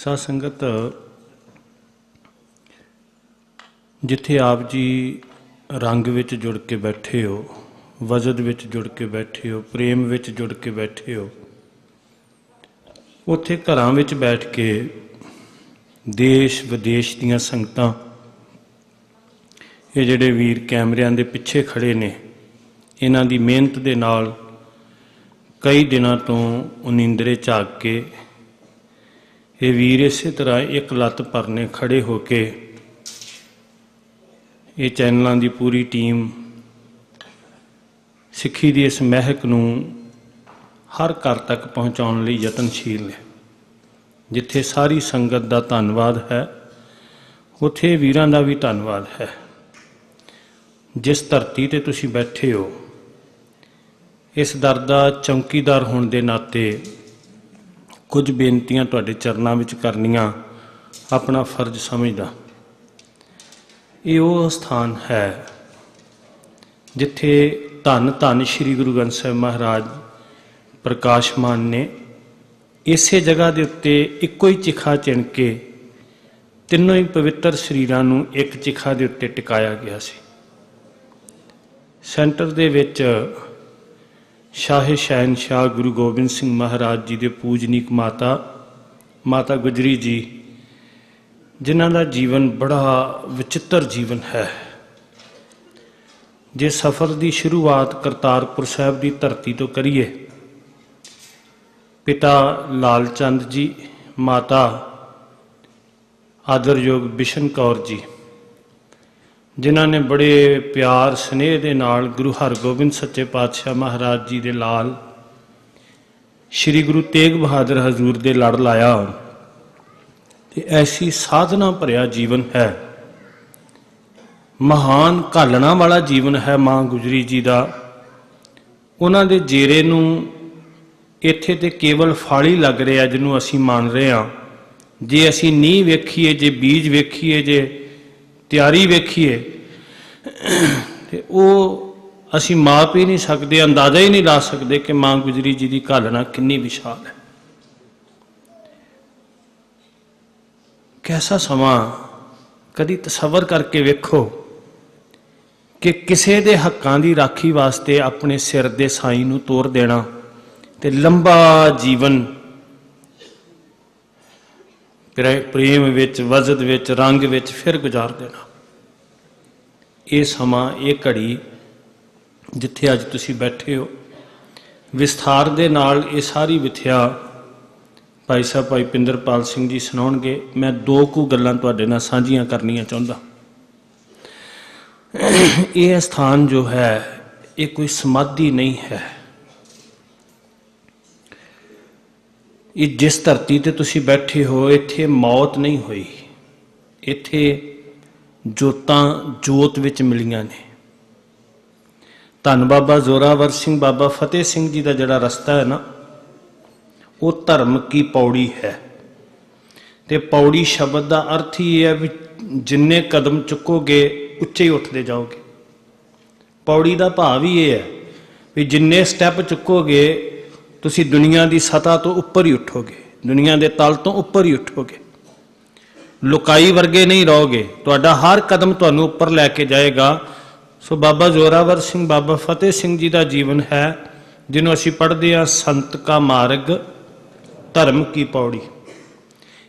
ਸਾਧ ਸੰਗਤ, ਜਿੱਥੇ ਆਪ ਜੀ ਰੰग ਵਿੱਚ ਜੁੜ ਕੇ ਬੈਠੇ ਹੋ, ਵਜਦ ਵਿੱਚ ਜੁੜ ਕੇ ਬੈਠੇ ਹੋ, ਪ੍ਰੇਮ ਵਿੱਚ ਜੁੜ ਕੇ ਬੈਠੇ ਹੋ, ਉੱਥੇ ਘਰਾਂ ਵਿੱਚ ਬੈਠ ਕੇ ਦੇਸ਼ ਵਿਦੇਸ਼ ਦੀਆਂ ਸੰਗਤਾਂ, ਇਹ ਜਿਹੜੇ ਵੀਰ ਕੈਮਰਿਆਂ ਦੇ ਪਿੱਛੇ ਖੜੇ ਨੇ, ਇਹਨਾਂ ਦੀ ਮਿਹਨਤ ਦੇ ਨਾਲ ਕਈ ਦਿਨਾਂ ਤੋਂ ਉਨੀਂਦਰੇ ਝਾਕ ਕੇ ਇਹ ਵੀਰ ਇਸੇ ਤਰ੍ਹਾਂ ਇੱਕ ਲੱਤ ਭਰਨੇ ਖੜੇ ਹੋ ਕੇ ਇਹ ਚੈਨਲਾਂ ਦੀ ਪੂਰੀ ਟੀਮ ਸਿੱਖੀ ਦੀ ਇਸ ਮਹਿਕ ਨੂੰ ਹਰ ਘਰ ਤੱਕ ਪਹੁੰਚਾਉਣ ਲਈ ਯਤਨਸ਼ੀਲ ਹੈ। ਜਿੱਥੇ ਸਾਰੀ ਸੰਗਤ ਦਾ ਧੰਨਵਾਦ ਹੈ, ਉੱਥੇ ਵੀਰਾਂ ਦਾ ਵੀ ਧੰਨਵਾਦ ਹੈ। ਜਿਸ ਧਰਤੀ ਤੇ ਤੁਸੀਂ ਬੈਠੇ ਹੋ, ਇਸ ਦਰ ਦਾ ਚੌਕੀਦਾਰ ਹੋਣ ਦੇ ਨਾਤੇ ਕੁਝ ਬੇਨਤੀਆਂ ਤੁਹਾਡੇ ਚਰਨਾਂ ਵਿੱਚ ਕਰਨੀਆਂ ਆਪਣਾ ਫਰਜ਼ ਸਮਝਦਾ। ਇਹ ਉਹ ਸਥਾਨ ਹੈ ਜਿੱਥੇ ਧੰਨ ਧੰਨ ਸ਼੍ਰੀ ਗੁਰੂ ਗ੍ਰੰਥ ਸਾਹਿਬ ਮਹਾਰਾਜ ਪ੍ਰਕਾਸ਼ਮਾਨ ਨੇ ਇਸੇ ਜਗ੍ਹਾ ਦੇ ਉੱਤੇ ਇੱਕੋ ਹੀ ਚਿਖਾ ਚਿਣ ਕੇ ਤਿੰਨੋਂ ਹੀ ਪਵਿੱਤਰ ਸਰੀਰਾਂ ਨੂੰ ਇੱਕ ਚਿਖਾ ਦੇ ਉੱਤੇ ਟਿਕਾਇਆ ਗਿਆ ਸੀ। ਸੈਂਟਰ ਦੇ ਵਿੱਚ ਸ਼ਾਹੇ ਸ਼ਹਿਨਸ਼ਾਹ ਗੁਰੂ ਗੋਬਿੰਦ ਸਿੰਘ ਮਹਾਰਾਜ ਜੀ ਦੇ ਪੂਜਨੀਕ ਮਾਤਾ ਗੁਜਰੀ ਜੀ, ਜਿਨ੍ਹਾਂ ਦਾ ਜੀਵਨ ਬੜਾ ਵਿਚਿੱਤਰ ਜੀਵਨ ਹੈ। ਜੇ ਸਫ਼ਰ ਦੀ ਸ਼ੁਰੂਆਤ ਕਰਤਾਰਪੁਰ ਸਾਹਿਬ ਦੀ ਧਰਤੀ ਤੋਂ ਕਰੀਏ, ਪਿਤਾ ਲਾਲ ਚੰਦ ਜੀ, ਮਾਤਾ ਆਦਰਯੋਗ ਬਿਸ਼ਨ ਕੌਰ ਜੀ, ਜਿਨ੍ਹਾਂ ਨੇ ਬੜੇ ਪਿਆਰ ਸਨੇਹ ਦੇ ਨਾਲ ਗੁਰੂ ਹਰਗੋਬਿੰਦ ਸੱਚੇ ਪਾਤਸ਼ਾਹ ਮਹਾਰਾਜ ਜੀ ਦੇ ਲਾਲ ਸ਼੍ਰੀ ਗੁਰੂ ਤੇਗ ਬਹਾਦਰ ਹਜ਼ੂਰ ਦੇ ਲੜ ਲਾਇਆ। ਤੇ ਐਸੀ ਸਾਧਨਾ ਭਰਿਆ ਜੀਵਨ ਹੈ, ਮਹਾਨ ਘਾਲਣਾ ਵਾਲਾ ਜੀਵਨ ਹੈ ਮਾਂ ਗੁਜਰੀ ਜੀ ਦਾ। ਉਹਨਾਂ ਦੇ ਜੇਰੇ ਨੂੰ ਇੱਥੇ ਤੇ ਕੇਵਲ ਫਲ ਹੀ ਲੱਗ ਰਿਹਾ ਜਿਹਨੂੰ ਅਸੀਂ ਮੰਨ ਰਹੇ ਹਾਂ। ਜੇ ਅਸੀਂ ਨੀਂਹ ਵੇਖੀਏ, ਜੇ ਬੀਜ ਵੇਖੀਏ, ਜੇ ਤਿਆਰੀ ਵੇਖੀਏ, ਤੇ ਉਹ ਅਸੀਂ ਮਾਪ ਹੀ ਨਹੀਂ ਸਕਦੇ, ਅੰਦਾਜ਼ਾ ਹੀ ਨਹੀਂ ਲਾ ਸਕਦੇ ਕਿ ਮਾਂ ਗੁਜਰੀ ਜੀ ਦੀ ਘਾਲਣਾ ਕਿੰਨੀ ਵਿਸ਼ਾਲ ਹੈ। ਕੈਸਾ ਸਮਾਂ, ਕਦੀ ਤਸੱਵਰ ਕਰਕੇ ਵੇਖੋ ਕਿ ਕਿਸੇ ਦੇ ਹੱਕਾਂ ਦੀ ਰਾਖੀ ਵਾਸਤੇ ਆਪਣੇ ਸਿਰ ਦੇ ਸਾਈਂ ਨੂੰ ਤੋੜ ਦੇਣਾ ਤੇ ਲੰਬਾ ਜੀਵਨ ਪ੍ਰੇਮ ਵਿੱਚ, ਵਜਦ ਵਿੱਚ, ਰੰਗ ਵਿੱਚ ਫਿਰ ਗੁਜ਼ਾਰ ਦੇਣਾ। ਇਹ ਸਮਾਂ, ਇਹ ਘੜੀ ਜਿੱਥੇ ਅੱਜ ਤੁਸੀਂ ਬੈਠੇ ਹੋ, ਵਿਸਥਾਰ ਦੇ ਨਾਲ ਇਹ ਸਾਰੀ ਵਿਥਿਆ ਭਾਈ ਸਾਹਿਬ ਭਾਈ ਪਿੰਦਰਪਾਲ ਸਿੰਘ ਜੀ ਸੁਣਾਉਣਗੇ। ਮੈਂ ਦੋ ਕੁ ਗੱਲਾਂ ਤੁਹਾਡੇ ਨਾਲ ਸਾਂਝੀਆਂ ਕਰਨੀਆਂ ਚਾਹੁੰਦਾ। ਇਹ ਸਥਾਨ ਜੋ ਹੈ, ਇਹ ਕੋਈ ਸਮਾਧੀ ਨਹੀਂ ਹੈ। ਇਹ ਜਿਸ ਧਰਤੀ ਤੇ ਤੁਸੀਂ ਬੈਠੇ ਹੋ, ਇੱਥੇ ਮੌਤ ਨਹੀਂ ਹੋਈ। ਇੱਥੇ ਜੋਤਾਂ ਜੋਤ ਵਿੱਚ ਮਿਲੀਆਂ ਨੇ। ਧੰਨ ਬਾਬਾ ਜ਼ੋਰਾਵਰ ਸਿੰਘ, ਬਾਬਾ ਫਤਿਹ ਸਿੰਘ ਜੀ ਦਾ ਜਿਹੜਾ ਰਸਤਾ ਹੈ ਨਾ, ਉਹ ਧਰਮ ਕੀ ਪੌੜੀ ਹੈ। ਤੇ ਪੌੜੀ ਸ਼ਬਦ ਦਾ ਅਰਥ ਹੀ ਇਹ ਹੈ ਵੀ ਜਿੰਨੇ ਕਦਮ ਚੁੱਕੋਗੇ ਉੱਚੇ ਹੀ ਉੱਠਦੇ ਜਾਓਗੇ। ਪੌੜੀ ਦਾ ਭਾਵ ਹੀ ਇਹ ਹੈ ਵੀ ਜਿੰਨੇ ਸਟੈਪ ਚੁੱਕੋਗੇ ਤੁਸੀਂ ਦੁਨੀਆ ਦੀ ਸਤ੍ਹਾ ਤੋਂ ਉੱਪਰ ਹੀ ਉੱਠੋਗੇ, ਦੁਨੀਆ ਦੇ ਤਲ ਤੋਂ ਉੱਪਰ ਹੀ ਉੱਠੋਗੇ। ਲੁਕਾਈ ਵਰਗੇ ਨਹੀਂ ਰਹੋਗੇ, ਤੁਹਾਡਾ ਹਰ ਕਦਮ ਤੁਹਾਨੂੰ ਉੱਪਰ ਲੈ ਕੇ ਜਾਏਗਾ। ਸੋ ਬਾਬਾ ਜ਼ੋਰਾਵਰ ਸਿੰਘ, ਬਾਬਾ ਫਤਿਹ ਸਿੰਘ ਜੀ ਦਾ ਜੀਵਨ ਹੈ, ਜਿਹਨੂੰ ਅਸੀਂ ਪੜ੍ਹਦੇ ਹਾਂ ਸੰਤ ਕਾ ਮਾਰਗ ਧਰਮ ਕੀ ਪੌੜੀ।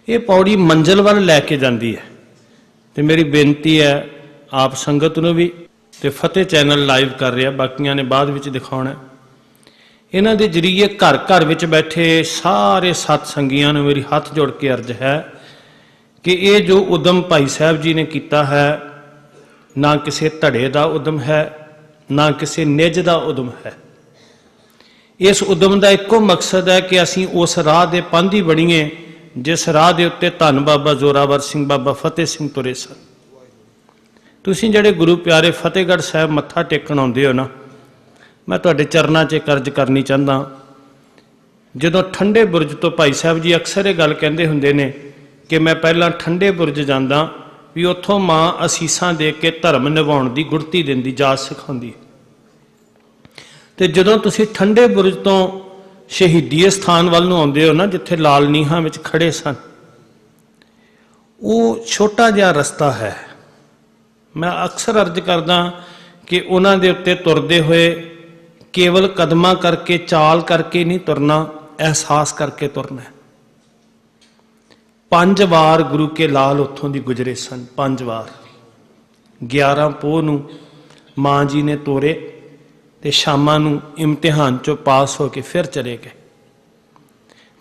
ਇਹ ਪੌੜੀ ਮੰਜ਼ਿਲ ਵੱਲ ਲੈ ਕੇ ਜਾਂਦੀ ਹੈ। ਤੇ ਮੇਰੀ ਬੇਨਤੀ ਹੈ ਆਪ ਸੰਗਤ ਨੂੰ ਵੀ, ਤੇ ਫਤਿਹ ਚੈਨਲ ਲਾਈਵ ਕਰ ਰਿਹਾ, ਬਾਕੀਆਂ ਨੇ ਬਾਅਦ ਵਿੱਚ ਦਿਖਾਉਣਾ। ਇਹਨਾਂ ਦੇ ਜ਼ਰੀਏ ਘਰ ਘਰ ਵਿੱਚ ਬੈਠੇ ਸਾਰੇ ਸਤ ਸੰਗੀਆਂ ਨੂੰ ਮੇਰੀ ਹੱਥ ਜੋੜ ਕੇ ਅਰਜ਼ ਹੈ ਕਿ ਇਹ ਜੋ ਉਦਮ ਭਾਈ ਸਾਹਿਬ ਜੀ ਨੇ ਕੀਤਾ ਹੈ, ਨਾ ਕਿਸੇ ਧੜੇ ਦਾ ਉਦਮ ਹੈ, ਨਾ ਕਿਸੇ ਨਿੱਜ ਦਾ ਉਦਮ ਹੈ। ਇਸ ਉਦਮ ਦਾ ਇੱਕੋ ਮਕਸਦ ਹੈ ਕਿ ਅਸੀਂ ਉਸ ਰਾਹ ਦੇ ਪਾਂਧੀ ਬਣੀਏ ਜਿਸ ਰਾਹ ਦੇ ਉੱਤੇ ਧੰਨ ਬਾਬਾ ਜ਼ੋਰਾਵਰ ਸਿੰਘ, ਬਾਬਾ ਫਤਿਹ ਸਿੰਘ ਤੁਰੇ ਸਨ। ਤੁਸੀਂ ਜਿਹੜੇ ਗੁਰੂ ਪਿਆਰੇ ਫਤਿਹਗੜ੍ਹ ਸਾਹਿਬ ਮੱਥਾ ਟੇਕਣ ਆਉਂਦੇ ਹੋ ਨਾ, ਮੈਂ ਤੁਹਾਡੇ ਚਰਨਾਂ 'ਚ ਅਰਜ਼ ਕਰਨੀ ਚਾਹੁੰਦਾ। ਜਦੋਂ ਠੰਡੇ ਬੁਰਜ ਤੋਂ ਭਾਈ ਸਾਹਿਬ ਜੀ ਅਕਸਰ ਇਹ ਗੱਲ ਕਹਿੰਦੇ ਹੁੰਦੇ ਨੇ ਕਿ ਮੈਂ ਪਹਿਲਾਂ ਠੰਡੇ ਬੁਰਜ ਜਾਂਦਾ, ਵੀ ਉੱਥੋਂ ਮਾਂ ਅਸੀਸਾਂ ਦੇ ਕੇ ਧਰਮ ਨਿਭਾਉਣ ਦੀ ਗੁੜਤੀ ਦਿੰਦੀ, ਜਾਚ ਸਿਖਾਉਂਦੀ। ਤੇ ਜਦੋਂ ਤੁਸੀਂ ਠੰਡੇ ਬੁਰਜ ਤੋਂ ਸ਼ਹੀਦੀ ਸਥਾਨ ਵੱਲ ਨੂੰ ਆਉਂਦੇ ਹੋ ਨਾ, ਜਿੱਥੇ ਲਾਲ ਨੀਹਾਂ ਵਿੱਚ ਖੜੇ ਸਨ वो छोटा जिहा रस्ता है। मैं अक्सर अर्ज करदा कि उन्हां दे उत्ते तुरदे होए केवल कदमां करके चाल करके नहीं तुरना, एहसास करके तुरना है। 5 वार गुरु के लाल उत्थों दी गुजरे सन, 5 वार। 11 पोह नूं मां जी ने तोरे ते शामां नूं इम्तिहान चों पास हो के फिर चले गए।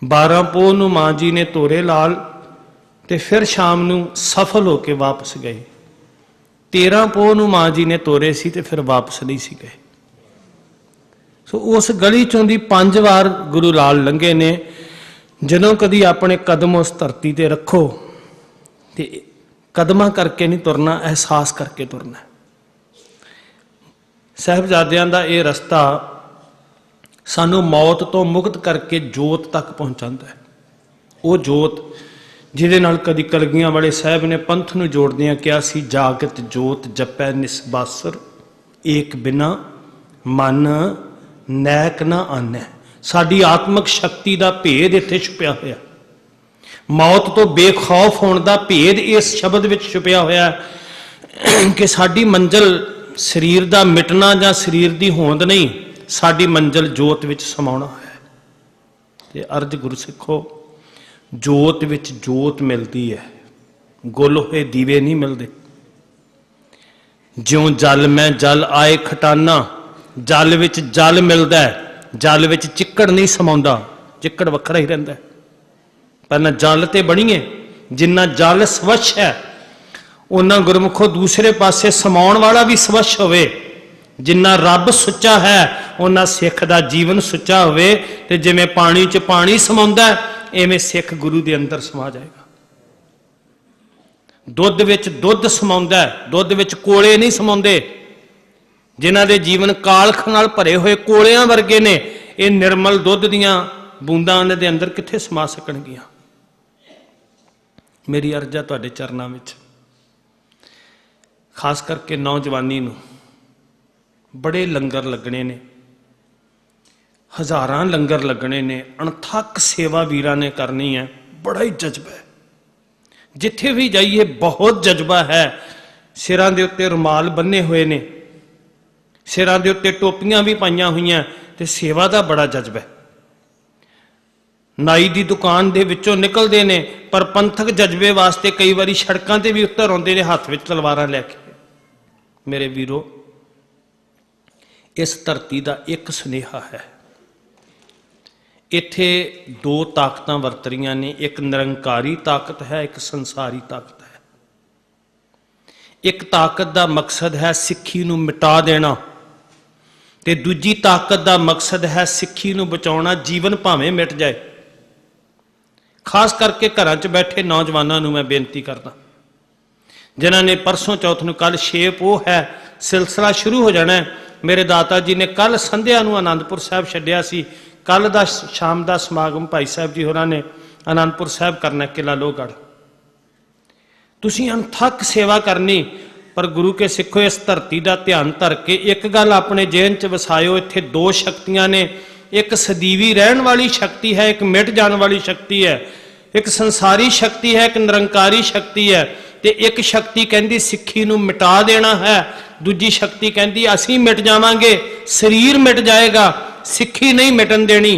12 पोह नूं मां जी ने तोरे लाल ते फिर शाम नूं सफल हो के वापस गए। 13 पोह नूं मां जी ने तोरे सी ते फिर वापस नहीं सी गए। सो उस गली चों दी 5 वार गुरु लाल लंघे ने। ਜਦੋਂ कदी अपने कदम उस धरती ते रखो तो कदमां करके नहीं तुरना, एहसास करके तुरना। साहिबजादियां दा ये रस्ता सानू मौत तो मुक्त करके जोत तक पहुँचाता है। वो जोत जिहदे नाल कदी कलगियां वाले साहब ने पंथ नूं जोड़दियां कहा सी, जागत जोत जपै निसबासर, एक बिना मन नैक ना आनै। साडी आत्मक शक्ति का भेद इत्थे छुपिया होया। मौत तो बेखौफ होने का भेद इस शब्द विच छुपिया होया कि साडी मंजिल शरीर का मिटना या शरीर की होंद नहीं, साडी मंजिल जोत विच समाउणा है। ते अर्ज गुरु सिखो, जोत विच जोत मिलती है, गुल होए दीवे नहीं मिलते। ज्यों जल में जल आए खटाना, जल विच जल मिलता है, जल विच चिक्कड़ नहीं समाउंदा, चिक्कड़ वखरा ही रहिंदा है। पर जल ते बणीए, जिन्ना जल स्वच्छ है उन्ना गुरमुखो दूसरे पासे समाउण वाला भी स्वच्छ होवे। जिन्ना रब सुच्चा है उन्ना सिख दा जीवन सुच्चा होवे। ते जिवें पानी च पानी समाउंदा है, इवें सिख गुरु दे अंदर समा जाएगा। दुध विच दुध समाउंदा है, दुध विच कोले नहीं समाउंदे। जिन्हां दे जीवन कालख नाल भरे हुए कोलियां वर्गे ने, ये निर्मल दुध दीआं बूंदां उन्हां दे अंदर कित्थे समा सकणगीआं। मेरी अर्ज है तुहाडे चरनां विच, खास करके नौजवानी नूं बड़े लंगर लगने ने, हज़ारां लंगर लगने ने, अणथक सेवा वीरां ने करनी है। बड़ा ही जज्बा है, जिथे भी जाइए बहुत जज्बा है। सिरां दे उत्ते रुमाल बन्ने हुए ने, सिरां दे उत्ते टोपियां भी पाईयां होईयां, ते सेवा का बड़ा जज्बा है। नाई की दुकान दे विचों निकलते ने, पर पंथक जज्बे वास्ते कई बारी सड़कों ते भी उतर आउंदे ने हाथ विच तलवारां लैके। मेरे वीरो, इस धरती का एक सुनेहा है। इत्थे 2 ताकतां वरत रहीआं ने, एक निरंकारी ताकत है, एक संसारी ताकत है। एक ताकत का मकसद है सिੱਖੀ नूं मिटा देना, ते दूजी ताकत का मकसद है सिੱਖੀ नूं बचाउणा, जीवन भावें मिट जाए। खास करके घरां 'च बैठे नौजवानों नूं मैं बेनती करदा, जिन्हां ने परसों चौथ नूं, कल 6 पोह है, सिलसिला शुरू हो जाना है। मेरे दाता जी ने कल संध्या नूं आनंदपुर साहब छड्डिया सी। कल दा शाम का समागम भाई साहब जी होरां ने आनंदपुर साहब करना, किला लोहगढ़। तुसीं अणथक सेवा करनी, पर गुरु के सिखो इस धरती का ध्यान धर के एक गल अपने जेहन च वसायो। इत्थे 2 शक्तियां ने, एक सदीवी रहन वाली शक्ति है, एक मिट जाने वाली शक्ति है। एक संसारी शक्ति है, एक निरंकारी शक्ति है। ते एक शक्ति कहती सिੱਖੀ नूं मिटा देना है, दूजी शक्ति कहती असीं मिट जावांगे, शरीर मिट जाएगा, सिੱਖੀ नहीं मिटन देनी।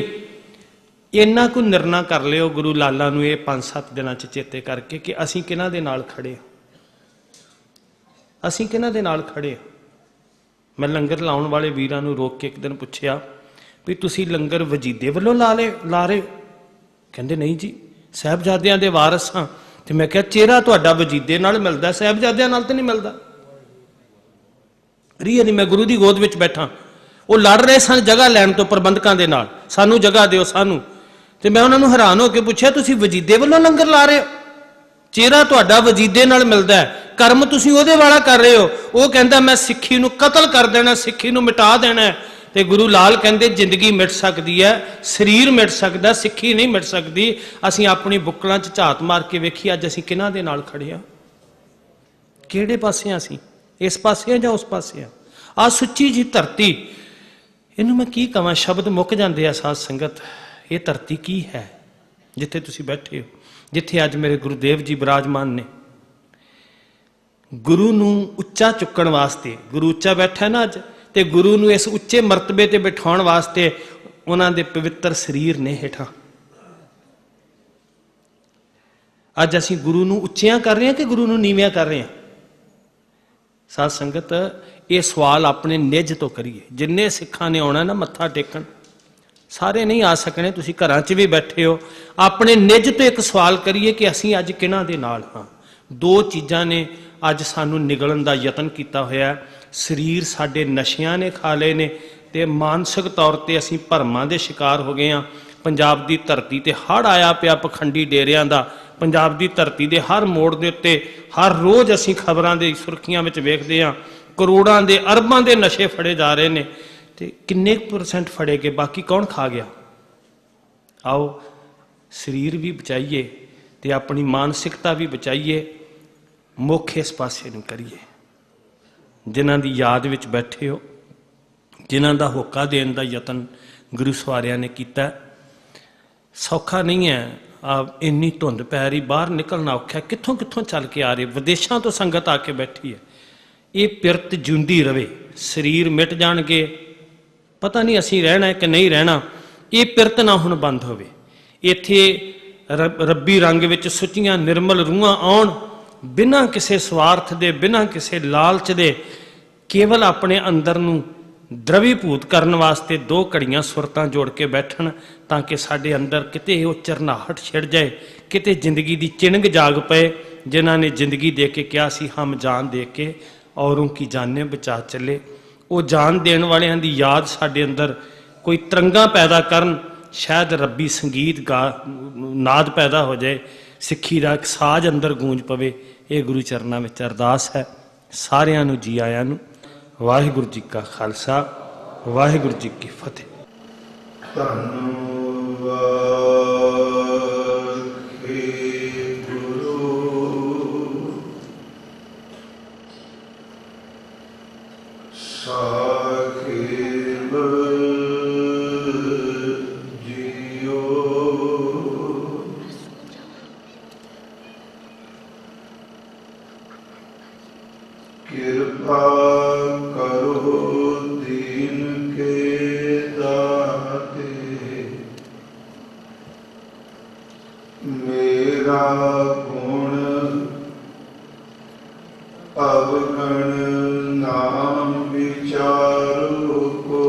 इन्ना को निर्णय कर लियो गुरु लाला नूं ये 5-7 दिनां च चेते करके कि असीं किहनां दे नाल खड़े हां, असीं किहनां दे नाल खड़े हां। मैं लंगर लाउण वाले वीरां नूं रोक के एक दिन पुछया भी तुसीं लंगर वजीदे वल्लों ला रहे हो? कहंदे नहीं जी, साहिबजादियां दे वारस हां। ते मैं कहा चेहरा तुहाडा वजीदे नाल मिलदा, साहिबजादियां नाल ते नहीं मिलदा। रीअली मैं गुरु दी गोद विच बैठा, वो लड़ रहे सन जगह लैण तो प्रबंधकां दे नाल, सानू जगह दिओ सानू। ते मैं उन्हां नूं हैरान हो के पुछया तुसीं वजीदे वल्लों लंगर ला रहे हो? चेहरा तुहाडा वजीदे नाल मिलदा है, कर्म तुसीं ओहदे वाला कर रहे हो। वो कहंदा मैं सिੱਖੀ नूं कतल कर देना, सिੱਖੀ नूं मिटा देना है। ते गुरु लाल कहंदे जिंदगी मिट सकती है, शरीर मिट सकता, सिੱਖੀ नहीं मिट सकती। असीं अपनी बुक्कलां च झात मार के वेखीए अज असीं किहनां दे नाल खड़े आ, किहड़े पासे आ असीं, इस पासे आ जां उस पासे आ। आ सुच्ची जी धरती, इनूं मैं की कहां, शब्द मुक जांदे आ साध संगत। ये धरती की है जिथे तुसीं बैठे हो, जिथे अज मेरे गुरुदेव जी विराजमान ने। गुरु नूं उच्चा चुकण वास्ते, गुरु उच्चा बैठा ना अज, ते गुरु नूं इस उच्चे मरतबे ते बिठाउण वास्ते उन्हां दे पवित्र शरीर ने हेठां। अज असीं गुरु नूं उच्चियां कर रहे हैं कि गुरु नूं नीवियां कर रहे हैं? साध संगत, ये सवाल अपने निज तो करिए। जिन्ने सिखां ने आउणा ना मत्था टेकण, सारे नहीं आ सकने, तुसीं घरां 'च भी बैठे हो, अपने निज तो एक सवाल करिए कि असीं अज किहनां दे नाल हां। दो चीज़ां ने अज सानूं निगलण दा यतन कीता होया। शरीर साडे नशियां ने खा लए ने, ते मानसिक तौर ते असीं भरमां दे शिकार हो गए हां। पंजाब दी धरती ते हड़ आया पिया पखंडी डेरियां दा। पंजाब दी धरती दे हर मोड़ दे उत्ते हर रोज़ असीं खबरां दे सुर्खियां विच वेखदे हां, करोड़ां दे अरबां दे नशे फड़े जा रहे ने, ते किन्ने परसेंट फड़े गए, बाकी कौन खा गया? आओ शरीर भी बचाइए ते अपनी मानसिकता भी बचाइए, मुख इस पासे नूं करिए। जिन्हां दी याद विच बैठे हो, जिन्हां दा होका देण दा यतन गुरु सवारियां ने कीता, सौखा नहीं है। इन्नी धुंध पै रही, बाहर निकलना औखा, कित्थों कित्थों चल के आ रहे, विदेशों तो संगत आके बैठी है। ये पिरत जिंदी रवे, शरीर मिट जाणगे, पता नहीं असीं रहना है कि नहीं रहना, ये पिरत ना हुण बंद होवे। इत्थे रब्बी रंग विच सुचियां निर्मल रूहां आउण, बिना किसी स्वार्थ दे, बिना किसी लालच दे, केवल अपने अंदर नूं द्रवीभूत करने वास्ते दो घड़ियां सुरतां जोड़ के बैठन, ताकि साडे अंदर किते वो चरनाहट छिड़ जाए, किते जिंदगी दी चिणग जाग पे। जिन्हां ने जिंदगी दे के कहा सी हम जान दे के औरों की जानें बचा चले, वो जान देण वालियां दी याद साडे अंदर कोई तरंगां पैदा करन, शायद रब्बी संगीत गा नाद पैदा हो जाए, सिੱਖੀ ਦਾ एक साज अंदर गूंज पवे। ये गुरु चरनां विच अरदास है। सारियां नूं जी आयां नूं। वाहिगुरू जी का खालसा, वाहिगुरू जी की फतेह। कृपा करो दीन के दाते, मेरा गुण अवगण नाम विचारो को,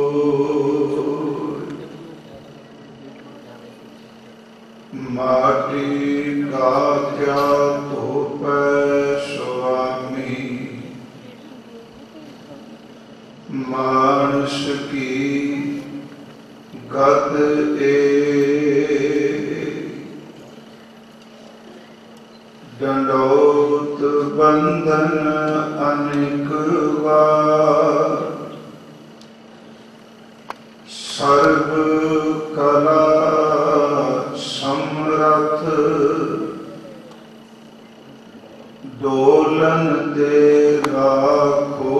माटी का क्या धोप स्वामी, मानस की गत दंडोत बंधन अनेक बार, सर्व कला समरथ डोलन दे राखो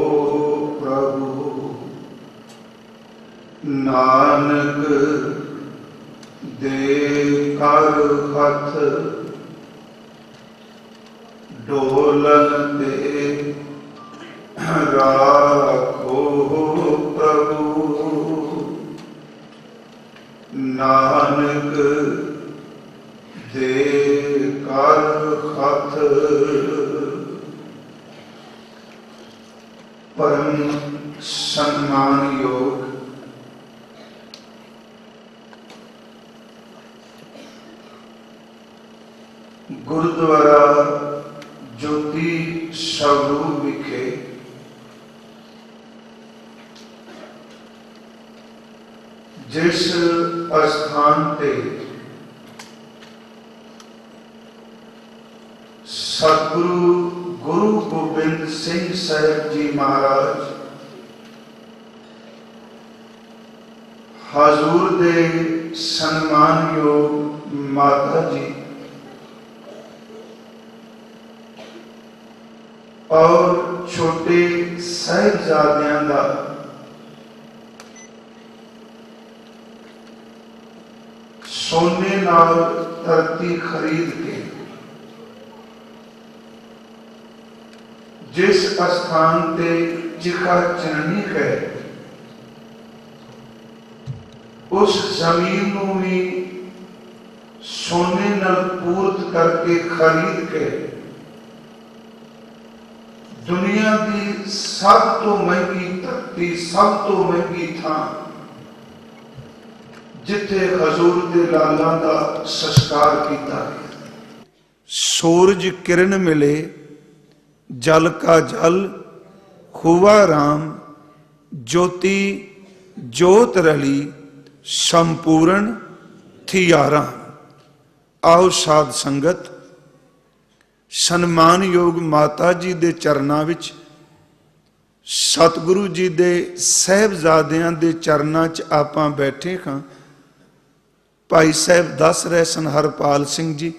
प्रभु, नानक दे कर हथ डोलन दे राखो प्रभु, नानक दे कर हथ। परम सम्मान योग गुरुद्वारा ज्योति स्वरूप विखे जिस स्थान पे सतगुरु गुरु गोबिंद सिंह साहिब जी महाराज हजूर दे सन्मान योग माता जी और छोटे साहिबजादियां दा सोने नाल धरती खरीद के ਅਸਥਾਨ ਤੇ ਜਿਕਾ ਜਨਨੀ ਹੈ, ਉਸ ਜ਼ਮੀਨ ਨੂੰ ਵੀ ਸੋਨੇ ਨਾਲ ਪੂਰਤ ਕਰਕੇ ਖਰੀਦ ਕੇ ਦੁਨੀਆ ਦੀ ਸਭ ਤੋਂ ਮਹਿੰਗੀ ਧਰਤੀ, ਸਭ ਤੋਂ ਮਹਿੰਗੀ ਥਾਂ, ਜਿੱਥੇ ਹਜ਼ੂਰ ਦੇ ਲਾਲਾਂ ਦਾ ਸੰਸਕਾਰ ਕੀਤਾ ਗਿਆ। ਸੂਰਜ ਕਿਰਨ ਮਿਲੇ ਜਲ ਕਾ ਜਲ, ਹੁਆ ਰਾਮ ज्योति जोत रली संपूर्ण थियारा। आओ साध संगत, सन्मान योग माता जी दे चरनां विच, सतगुरु जी दे साहिबजादियां दे चरनां च आपां बैठे हां। भाई साहब दस रहे सन हरपाल सिंह जी